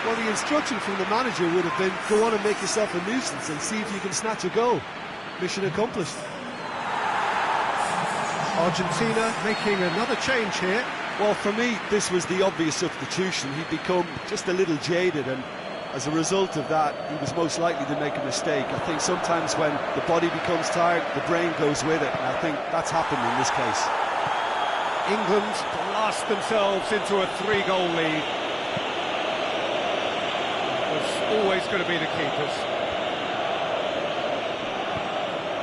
Well, the instruction from the manager would have been, go on and make yourself a nuisance and see if you can snatch a goal. Mission accomplished. Argentina making another change here. Well, for me, this was the obvious substitution. He'd become just a little jaded, and as a result of that, he was most likely to make a mistake. I think sometimes when the body becomes tired, the brain goes with it, and I think that's happened in this case. England blast themselves into a 3-goal lead. Was always going to be the keepers.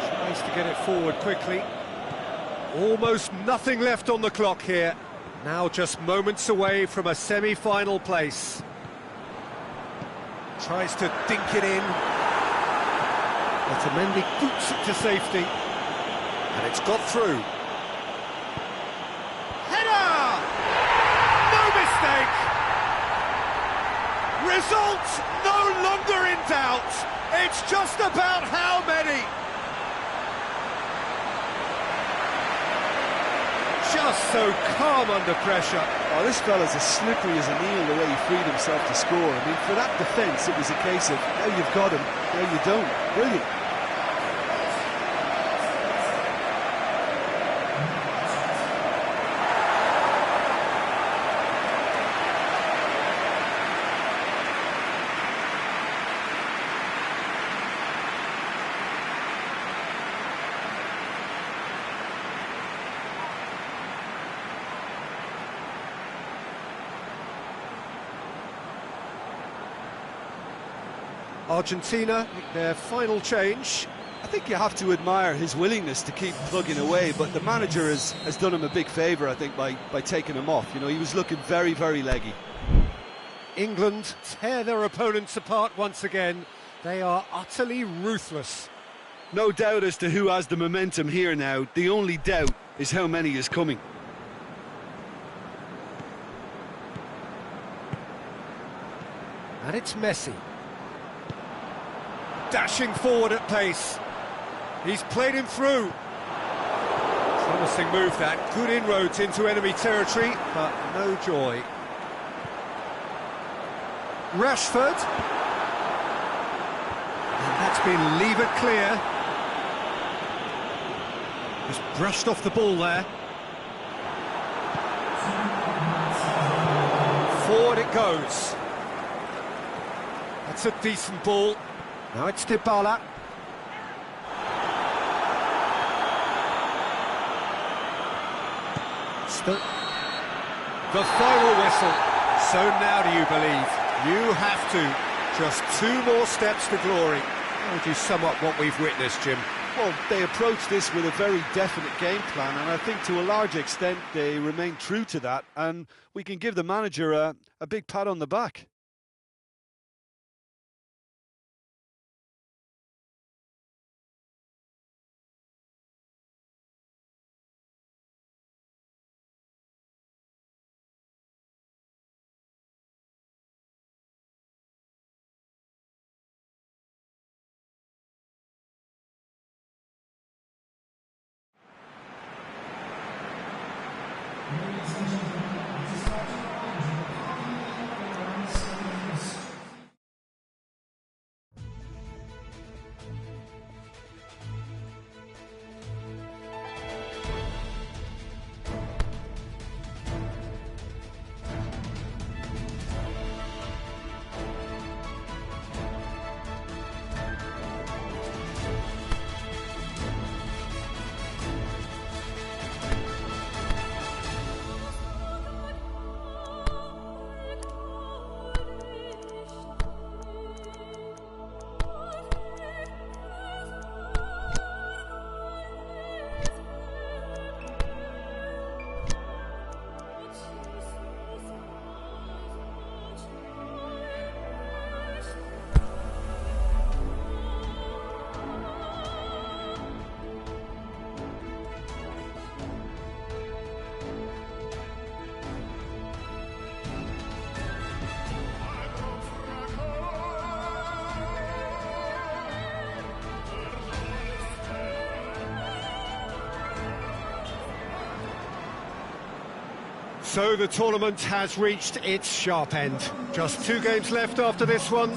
Tries to get it forward quickly. Almost nothing left on the clock here. Now just moments away from a semi-final place. Tries to dink it in. Otamendi boots it to safety. And it's got through. Header! No mistake! Result no longer in doubt. It's just about how many. Just so calm under pressure. Oh, this fella's as slippery as an eel the way he freed himself to score. I mean, for that defence, it was a case of, now you've got him, now you don't. Brilliant. Argentina make their final change. I think you have to admire his willingness to keep plugging away, but the manager has done him a big favour, I think, by taking him off. You know, he was looking very, very leggy. England tear their opponents apart once again. They are utterly ruthless. No doubt as to who has the momentum here now. The only doubt is how many is coming. And it's Messi. Dashing forward at pace. He's played him through. Promising move that. Good inroads into enemy territory, but no joy. Rashford. And that's been levered clear. Just brushed off the ball there. Forward it goes. That's a decent ball. Now it's Dybala. The final whistle. So now do you believe? You have to. Just 2 more steps to glory. How would you sum up what we've witnessed, Jim? Well, they approached this with a very definite game plan, and I think to a large extent they remain true to that, and we can give the manager a big pat on the back. So the tournament has reached its sharp end. Just 2 games left after this one,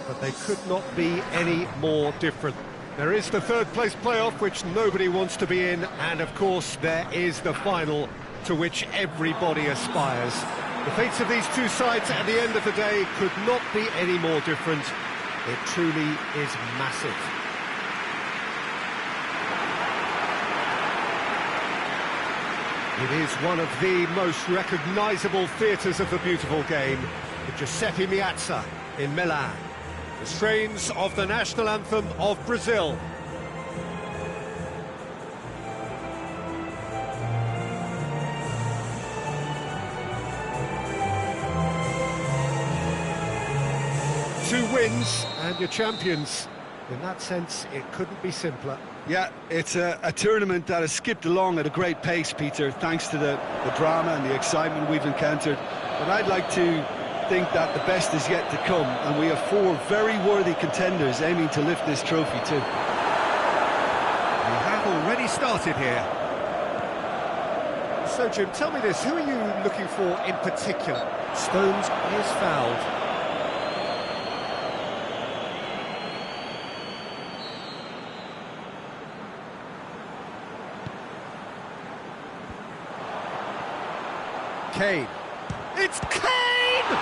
but they could not be any more different. There is the 3rd place playoff, which nobody wants to be in, and of course there is the final, to which everybody aspires. The fates of these 2 sides at the end of the day could not be any more different. It truly is massive. It is one of the most recognisable theatres of the beautiful game, the Giuseppe Meazza in Milan. The strains of the national anthem of Brazil. Two wins and you're champions. In that sense, it couldn't be simpler. Yeah, it's a tournament that has skipped along at a great pace, Peter, thanks to the drama and the excitement we've encountered. But I'd like to think that the best is yet to come, and we have 4 very worthy contenders aiming to lift this trophy too. We have already started here. So, Jim, tell me this, who are you looking for in particular? Stones is fouled. Kane. It's Kane!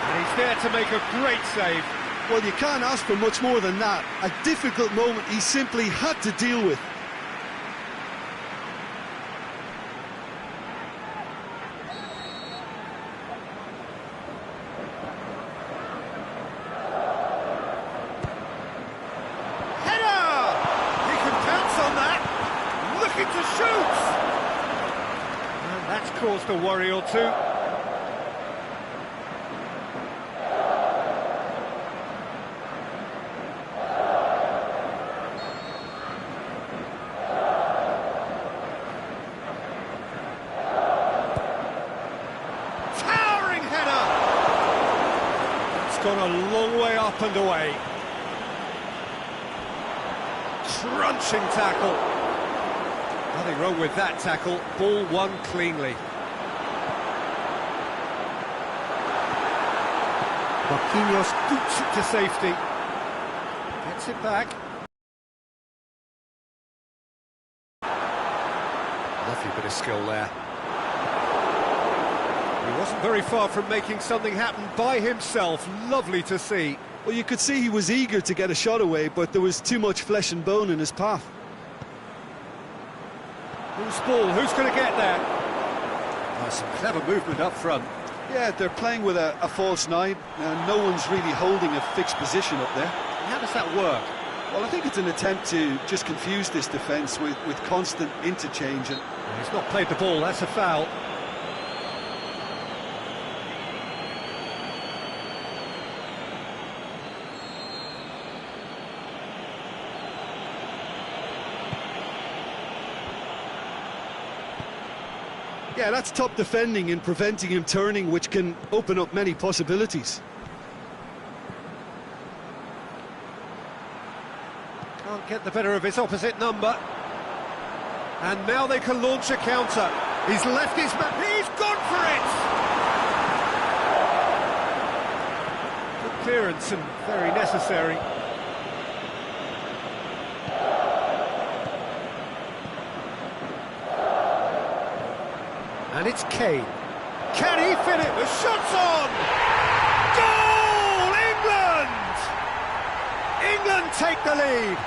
And he's there to make a great save. Well, you can't ask for much more than that. A difficult moment he simply had to deal with. Header! He can pounce on that. Looking to shoot! That's caused a worry or two. Towering header! It's gone a long way up and away. Crunching tackle. Nothing wrong with that tackle, ball won cleanly. Marquinhos scoots it to safety. Gets it back. Lovely bit of skill there. He wasn't very far from making something happen by himself. Lovely to see. Well, you could see he was eager to get a shot away, but there was too much flesh and bone in his path. Who's ball? Who's going to get there? Oh, some clever movement up front. Yeah, they're playing with a false nine. No one's really holding a fixed position up there. How does that work? Well, I think it's an attempt to just confuse this defence with constant interchange. And He's not played the ball, that's a foul. Yeah, that's top defending in preventing him turning, which can open up many possibilities. Can't get the better of his opposite number. And now they can launch a counter. He's left his man. He's gone for it! Good clearance and very necessary. And it's Kane. Can he fit it? The shot's on! Goal! England! England take the lead.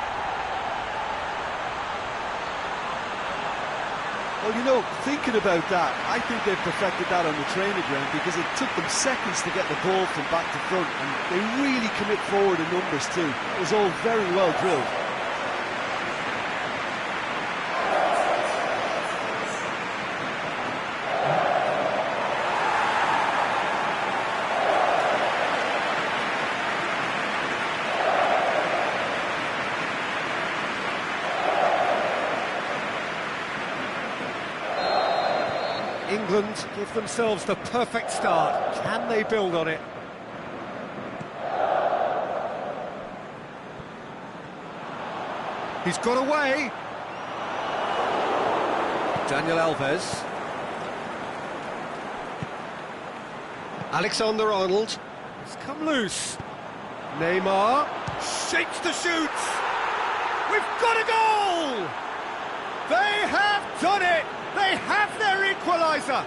well, you know, thinking about that, I think they've perfected that on the training ground because it took them seconds to get the ball from back to front, and they really commit forward in numbers too. It was all very well drilled. England give themselves the perfect start. Can they build on it? He's got away. Daniel Alves. Alexander-Arnold. It's come loose. Neymar shapes to shoot. We've got a goal! They have done it! They have their equaliser!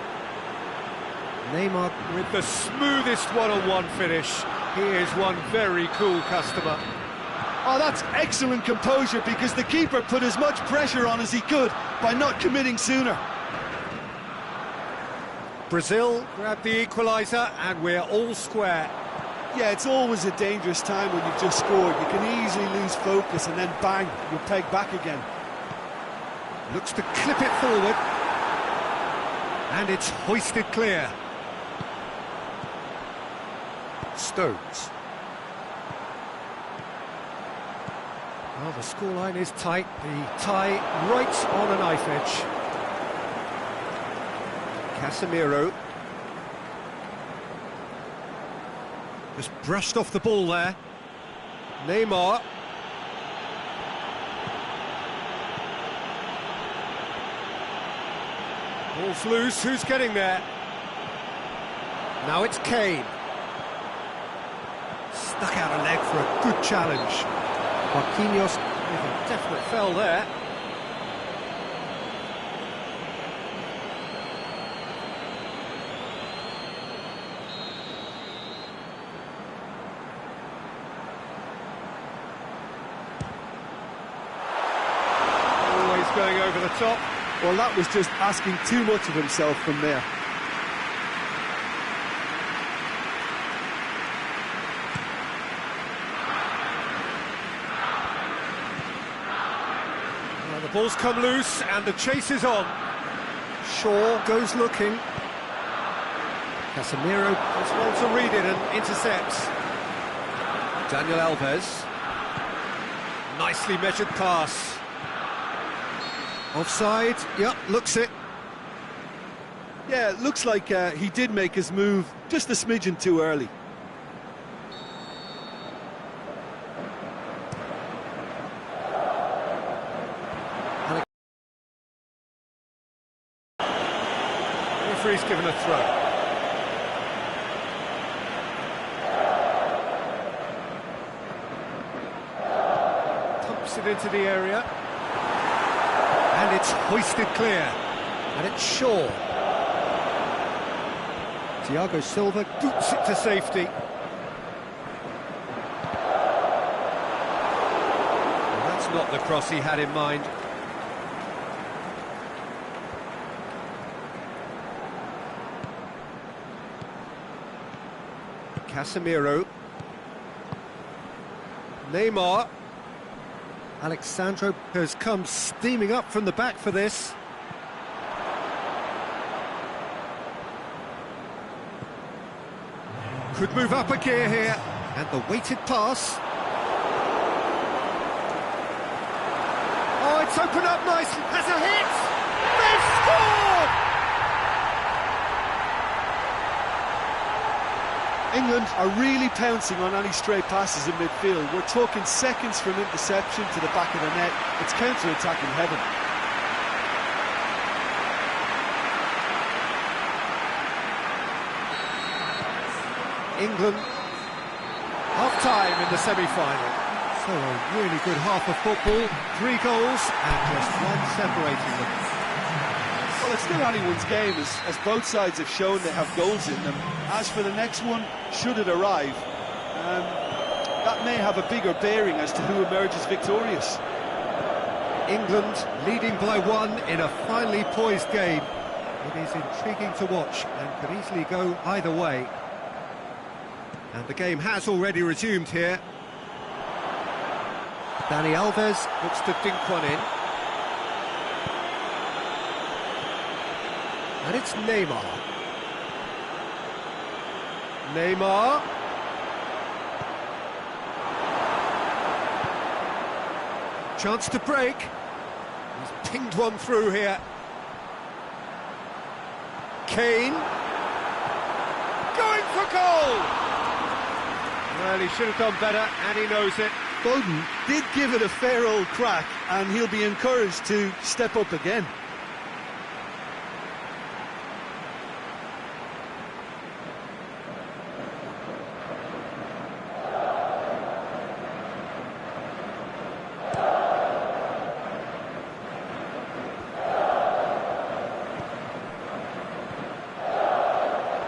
Neymar with the smoothest one-on-one finish. He is one very cool customer. Oh, that's excellent composure because the keeper put as much pressure on as he could by not committing sooner. Brazil grabbed the equaliser and we're all square. Yeah, it's always a dangerous time when you've just scored. You can easily lose focus and then bang, you're pegged back again. Looks to clip it forward. And it's hoisted clear. Stones. Well, the scoreline is tight. The tie right on a knife edge. Casemiro. Just brushed off the ball there. Neymar. Ball's loose, who's getting there? Now it's Kane. Stuck out a leg for a good challenge. Marquinhos with a definite fell there. Always going over the top. Well, that was just asking too much of himself from there. Well, the ball's come loose and the chase is on. Shaw goes looking. Casemiro does well to read it and intercepts. Daniel Alves. Nicely measured pass. Offside, yep, looks it. Yeah, it looks like he did make his move just a smidgen too early. The referee's given a throw. Pumps it into the area. And it's hoisted clear. And it's Shaw. Thiago Silva boots it to safety. Well, that's not the cross he had in mind. Casemiro. Neymar. Alexandro has come steaming up from the back for this. Could move up a gear here, and the weighted pass. Oh, it's opened up nicely, has a hit! They've scored! England are really pouncing on any stray passes in midfield. We're talking seconds from interception to the back of the net. It's counter-attack in heaven. England, half-time in the semi-final. So a really good half of football, 3 goals and just one separating them. Well, it's still anyone's game, as both sides have shown they have goals in them. As for the next one, should it arrive, that may have a bigger bearing as to who emerges victorious. England leading by 1 in a finely poised game. It is intriguing to watch and could easily go either way. And the game has already resumed here. Dani Alves looks to dink one in. And it's Neymar. Neymar. Chance to break. He's pinged one through here. Kane. Going for goal! Well, he should have done better, and he knows it. Foden did give it a fair old crack, and he'll be encouraged to step up again.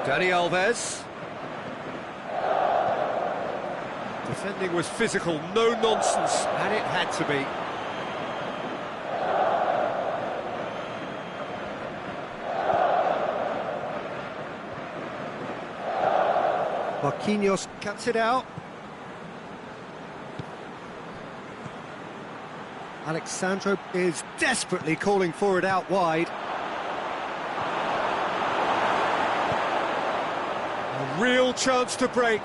Dani Alves. Defending was physical, no nonsense, and it had to be. Marquinhos cuts it out. Alexandro is desperately calling for it out wide. A real chance to break.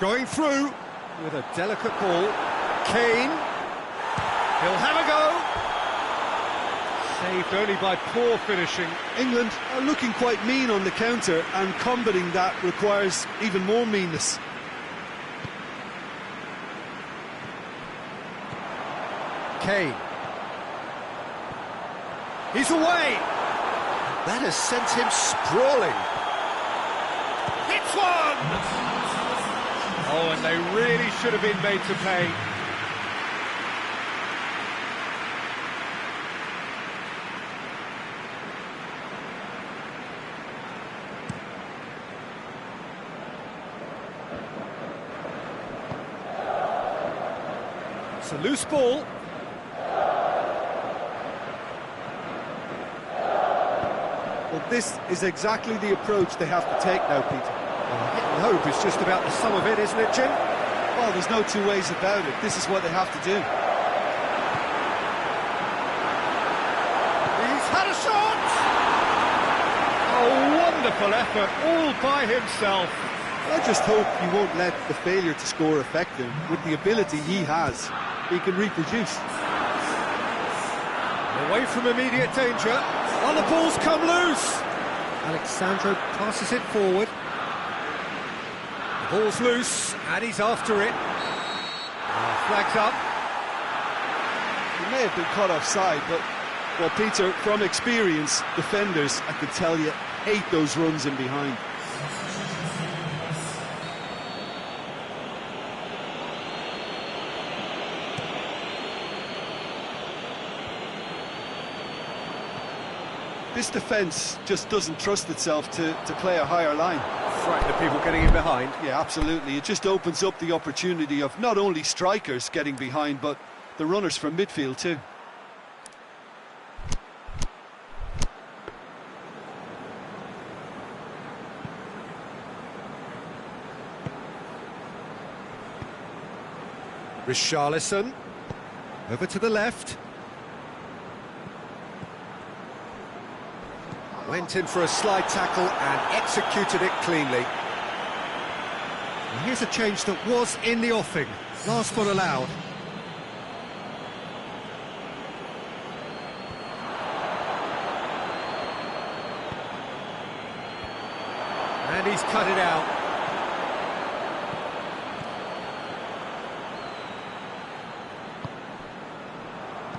Going through. With a delicate ball, Kane, he'll have a go. Saved only by poor finishing. England are looking quite mean on the counter, and combating that requires even more meanness. Kane. He's away. That has sent him sprawling. Hits one! Oh, and they really should have been made to pay. It's a loose ball. Well, this is exactly the approach they have to take now, Peter. Hit and hope is just about the sum of it, isn't it, Jim? Well, there's no two ways about it. This is what they have to do. He's had a shot! Oh, wonderful effort, all by himself. I just hope he won't let the failure to score affect him. With the ability he has, he can reproduce. Away from immediate danger. And the ball's come loose. Alexandro passes it forward. The ball's loose, and he's after it. Flags up. He may have been caught offside, but, well, Peter, from experience, defenders, I can tell you, hate those runs in behind. This defence just doesn't trust itself to play a higher line. Frighten the people getting in behind. Yeah, absolutely. It just opens up the opportunity of not only strikers getting behind, but the runners from midfield too. Richarlison, over to the left. Went in for a slide tackle and executed it cleanly. And here's a change that was in the offing. Last one allowed. And he's cut it out.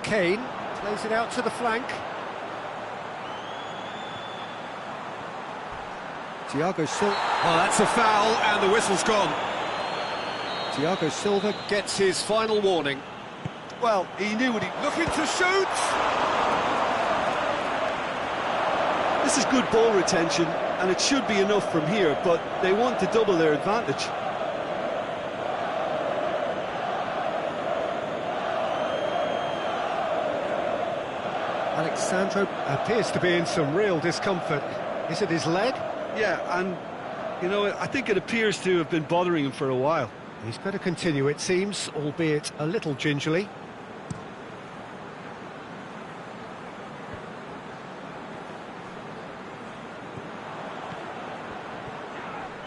Kane plays it out to the flank. Thiago Silva. Oh, that's a foul, and the whistle's gone. Thiago Silva gets his final warning. Well, he knew what he... Looking to shoot! This is good ball retention, and it should be enough from here, but they want to double their advantage. Alexandro appears to be in some real discomfort. Is it his leg? Yeah, and, you know, I think it appears to have been bothering him for a while. He's going to continue, it seems, albeit a little gingerly.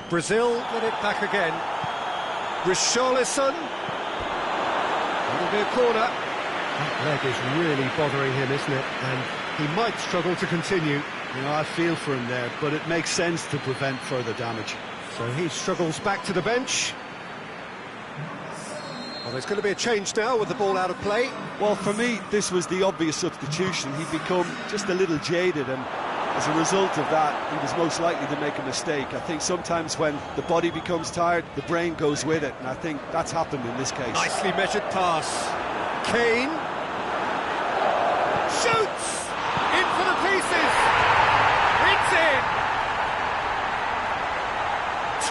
Brazil get it back again. Richarlison. It'll be a corner. That leg is really bothering him, isn't it? And he might struggle to continue. You know, I feel for him there, but it makes sense to prevent further damage. So he struggles back to the bench. Well, there's going to be a change now with the ball out of play. Well, for me, this was the obvious substitution. He'd become just a little jaded, and as a result of that, he was most likely to make a mistake. I think sometimes when the body becomes tired, the brain goes with it, and I think that's happened in this case. Nicely measured pass. Kane. Shoots! In for the pieces! It's in!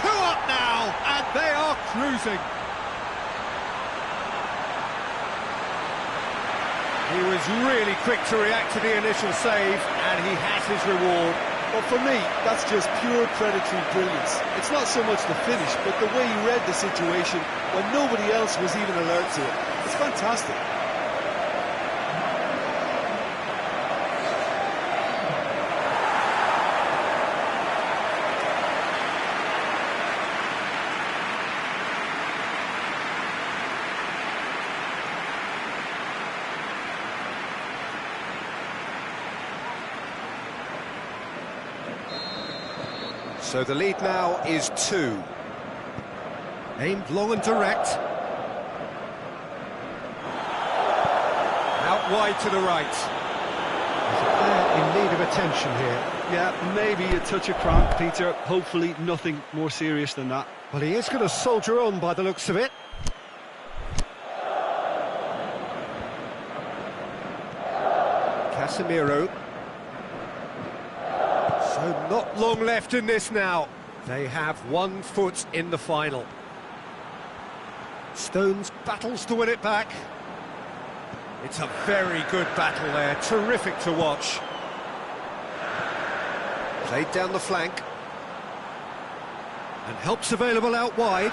2 up now, and they are cruising. He was really quick to react to the initial save, and he has his reward. Well, for me, that's just pure predatory brilliance. It's not so much the finish, but the way he read the situation when nobody else was even alert to it. It's fantastic. So the lead now is 2. Aimed long and direct. Out wide to the right. There's a player in need of attention here. Yeah, maybe a touch of cramp, Peter. Hopefully nothing more serious than that. Well, he is going to soldier on by the looks of it. Casemiro. So not long left in this now. They have 1 foot in the final. Stones battles to win it back. It's a very good battle there, terrific to watch. Played down the flank. And help's available out wide.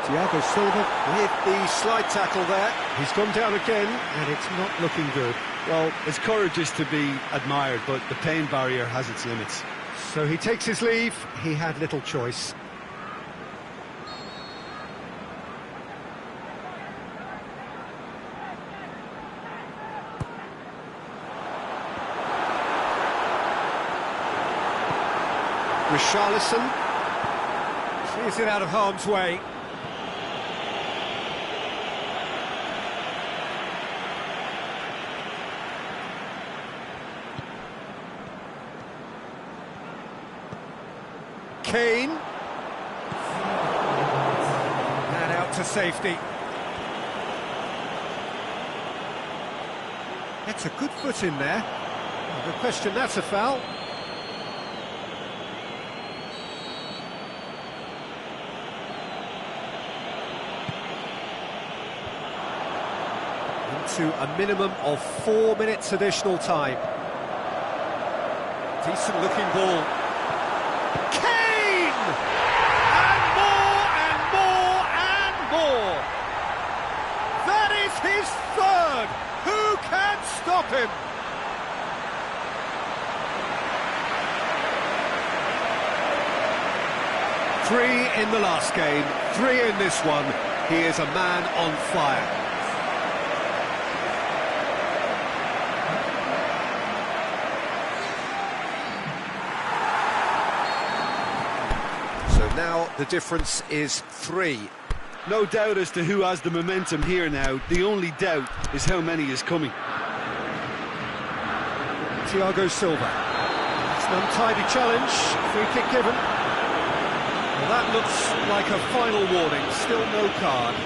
Thiago Silva with the slide tackle there. He's gone down again, and it's not looking good. Well, his courage is to be admired, but the pain barrier has its limits. So he takes his leave. He had little choice. Richarlison clears it out of harm's way. Kane. And out to safety. Gets a good foot in there. Good question, that's a foul. Into a minimum of 4 minutes additional time. Decent looking ball. Kane! And more and more and more! That is his third! Who can stop him? Three in the last game, 3 in this one. He is a man on fire. So now the difference is 3. No doubt as to who has the momentum here now. The only doubt is how many is coming. Thiago Silva. It's an untidy challenge. Free kick given. Well, that looks like a final warning. Still no card.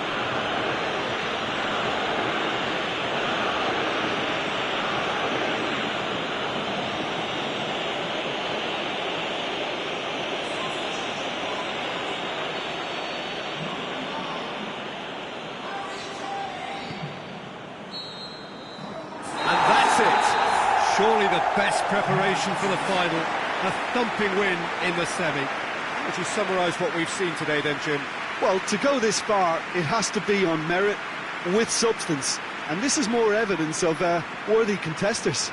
Surely the best preparation for the final, a thumping win in the semi. Would you summarise what we've seen today then, Jim? Well, to go this far, it has to be on merit with substance. And this is more evidence of worthy contesters.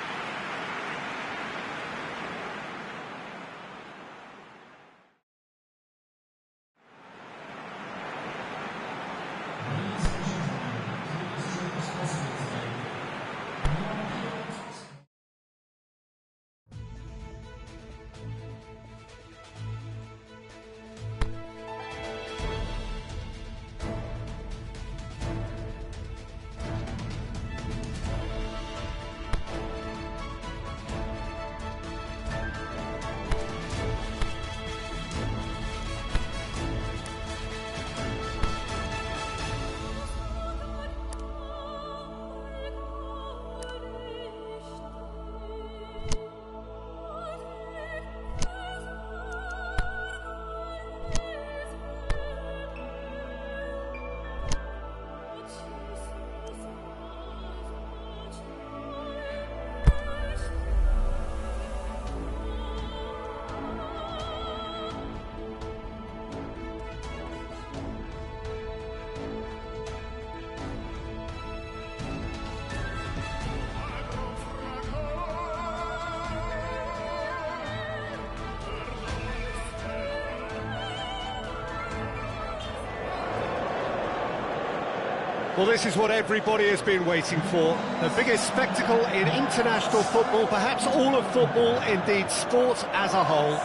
Well, this is what everybody has been waiting for. The biggest spectacle in international football, perhaps all of football, indeed sport as a whole.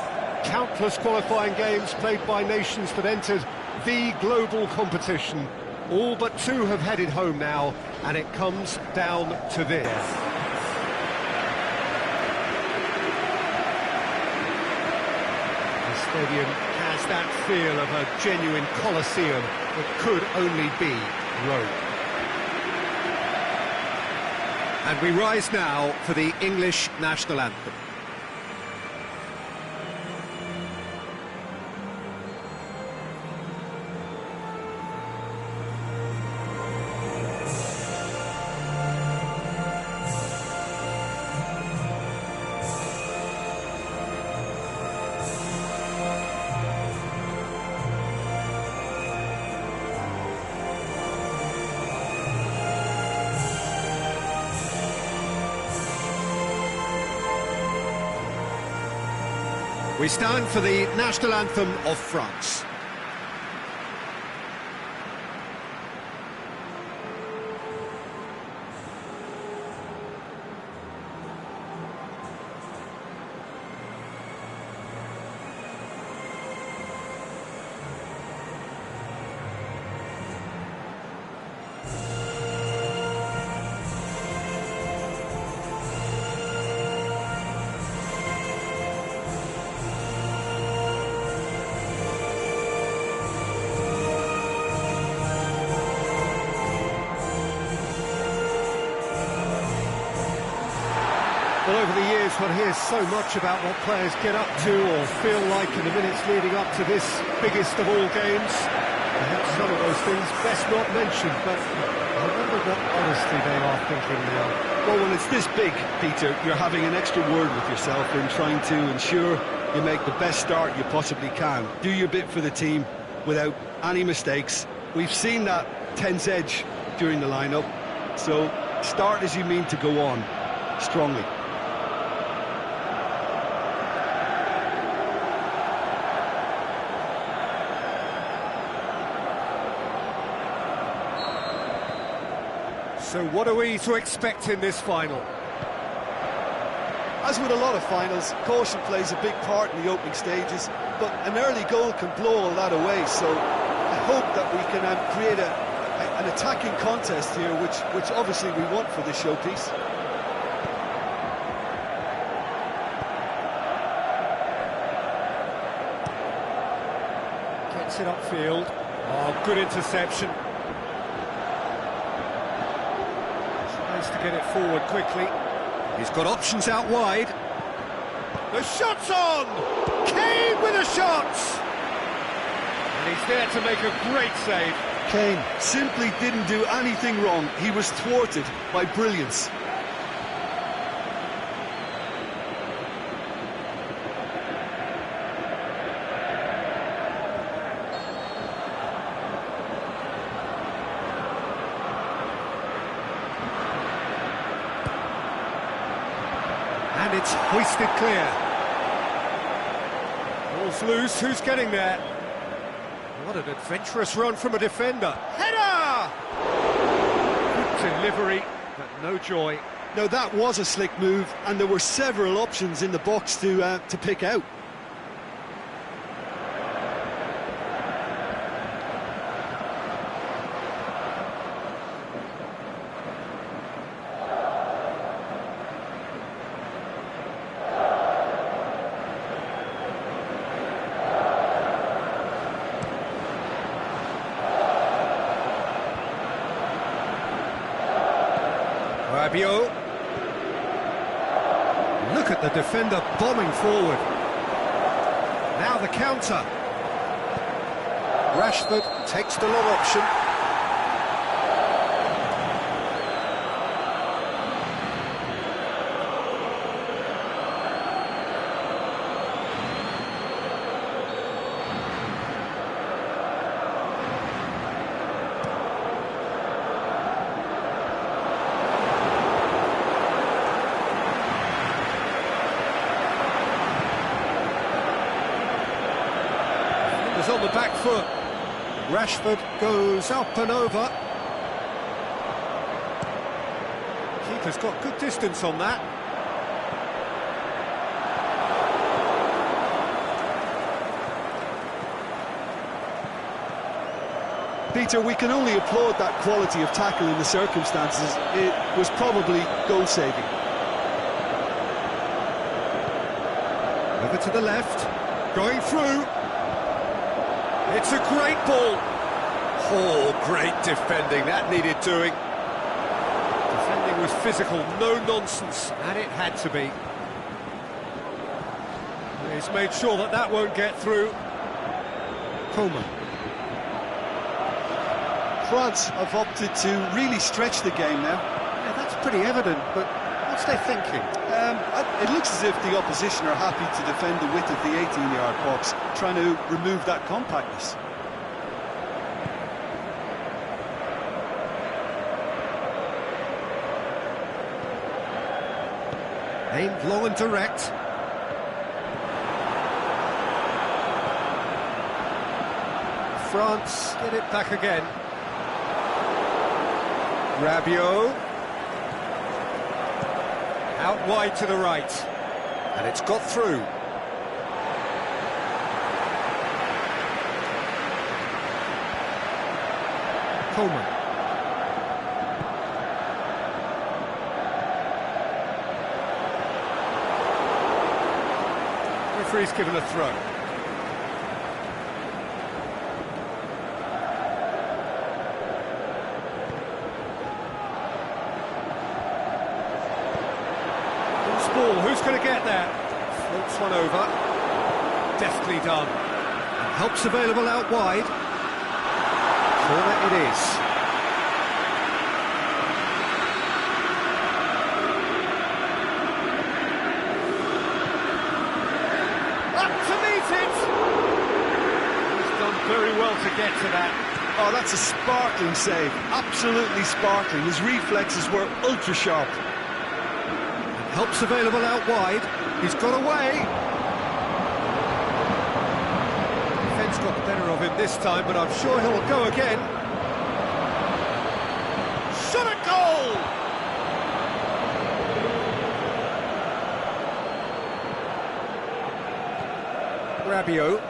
Countless qualifying games played by nations that entered the global competition. All but 2 have headed home now, and it comes down to this. The stadium has that feel of a genuine Colosseum that could only be Rome. And we rise now for the English national anthem. We stand for the national anthem of France. often hear so much about what players get up to or feel like in the minutes leading up to this biggest of all games. Perhaps some of those things best not mentioned, but I wonder what honestly they are thinking now. Well, when it's this big, Peter, you're having an extra word with yourself and trying to ensure you make the best start you possibly can. Do your bit for the team without any mistakes. We've seen that tense edge during the lineup, so start as you mean to go on, strongly. So what are we to expect in this final? As with a lot of finals, caution plays a big part in the opening stages, but an early goal can blow all that away, so I hope that we can create an attacking contest here, which obviously we want for this showpiece. Gets it upfield. Oh, good interception. Tries to get it forward quickly. He's got options out wide. The shot's on! Kane with a shot! And he's there to make a great save. Kane simply didn't do anything wrong. He was thwarted by brilliance. And it's hoisted clear. Ball's loose, who's getting there? What an adventurous run from a defender. Header! Good delivery, but no joy. Now that was a slick move, and there were several options in the box to pick out. Rabiot. Look at the defender bombing forward. Now the counter. Rashford takes the long option. On the back foot. Rashford goes up and over. Keeper's got good distance on that. Peter, we can only applaud that quality of tackle in the circumstances. It was probably goal-saving. Over to the left. Going through. It's a great ball. Oh, great defending. That needed doing. Defending was physical, no nonsense, and it had to be. He's made sure that that won't get through. Coleman. France have opted to really stretch the game now. Yeah, that's pretty evident, but what's they thinking? It looks as if the opposition are happy to defend the width of the 18-yard box, trying to remove that compactness. Aimed long and direct. France get it back again. Rabiot. Out wide to the right. And it's got through. Coleman. Referee's given a throw. Ball, who's going to get gets one over. Deftly done. And help's available out wide. Corner it is. Up to meet it! He's done very well to get to that. Oh, that's a sparkling save. Absolutely sparkling. His reflexes were ultra-sharp. Help's available out wide. He's got away. Defence got the better of him this time, but I'm sure he'll go again. Shot a goal! Rabiot.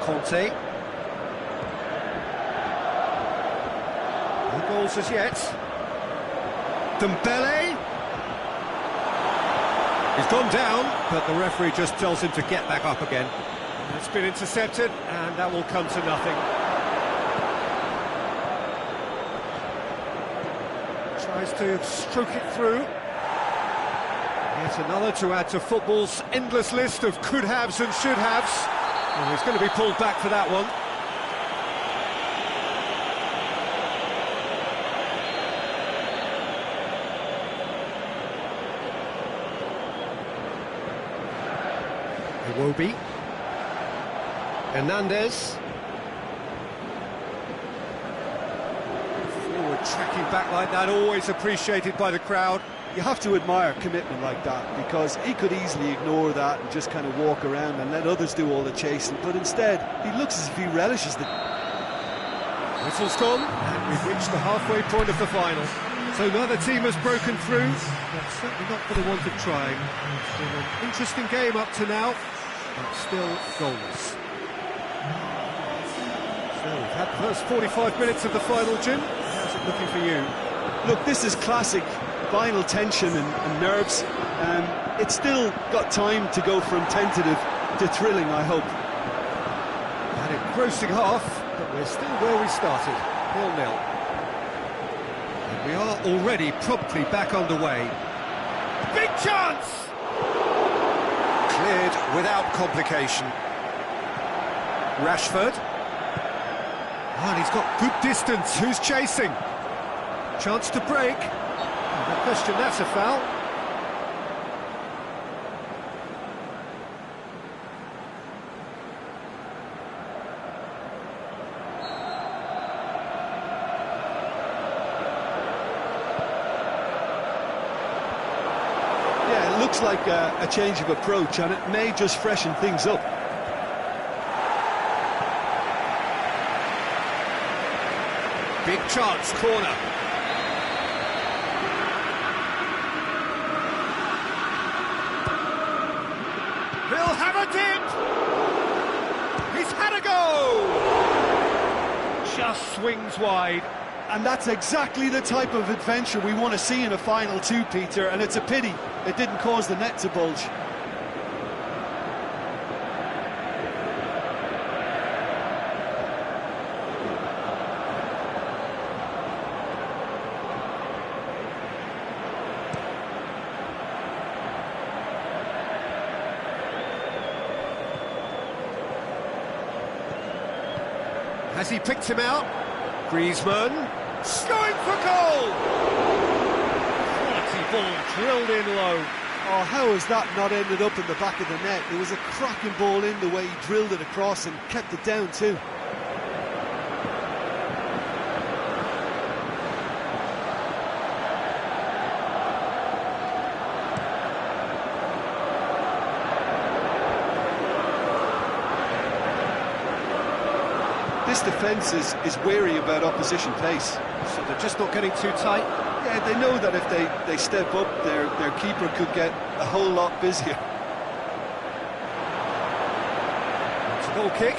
Conte. No goals as yet. Dembele. He's gone down, but the referee just tells him to get back up again. And it's been intercepted, and that will come to nothing. Tries to stroke it through. Yet another to add to football's endless list of could-haves and should-haves. Oh, he's going to be pulled back for that one. Iwobi. Hernandez. Forward tracking back like that, always appreciated by the crowd. You have to admire commitment like that, because he could easily ignore that and just kind of walk around and let others do all the chasing, but instead he looks as if he relishes the... Whistle's gone, and we've reached the halfway point of the final. So neither team has broken through, but certainly not for the want of trying. It's been an interesting game up to now, but still goalless. So we've had the first 45 minutes of the final, Jim. How's it looking for you? Look, this is classic final tension and nerves. It's still got time to go from tentative to thrilling, I hope. An engrossing half, but we're still where we started, 0-0. And we are already promptly back underway. Big chance! Cleared without complication. Rashford. And he's got good distance. Who's chasing? Chance to break. No question, that's a foul. Yeah, it looks like a change of approach, and it may just freshen things up. Big chance, corner. He'll have a dip! He's had a go! Just swings wide. And that's exactly the type of adventure we want to see in a final two, Peter, and it's a pity it didn't cause the net to bulge. Has he picked him out? Griezmann, going for goal! Quality ball drilled in low. Oh, how has that not ended up in the back of the net? It was a cracking ball in the way he drilled it across and kept it down too. This defence is wary about opposition pace. So they're just not getting too tight. Yeah, they know that if they step up, their keeper could get a whole lot busier. It's a goal kick.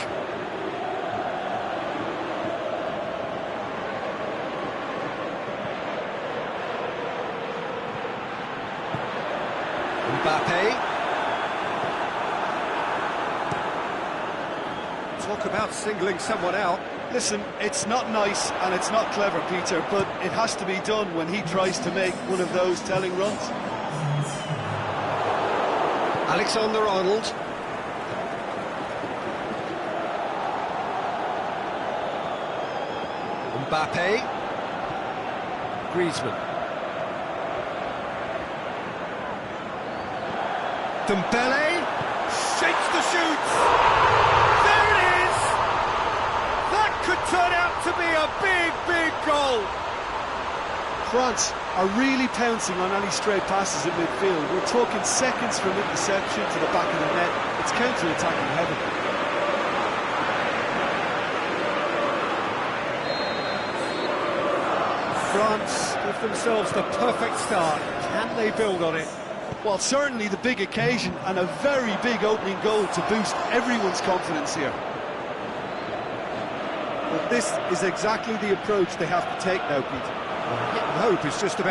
Mbappe. talk about singling someone out. Listen, it's not nice and it's not clever, Peter, but it has to be done when he tries to make one of those telling runs. Alexander-Arnold. Mbappe. Griezmann. Dembele. Shakes the shoots. There it is. That could turn out to be a big, big goal. France are really pouncing on any stray passes in midfield. We're talking seconds from interception to the back of the net. It's counter-attacking heaven. France give themselves the perfect start. Can they build on it? Well, certainly the big occasion and a very big opening goal to boost everyone's confidence here. But this is exactly the approach they have to take now, Peter. Hope is just about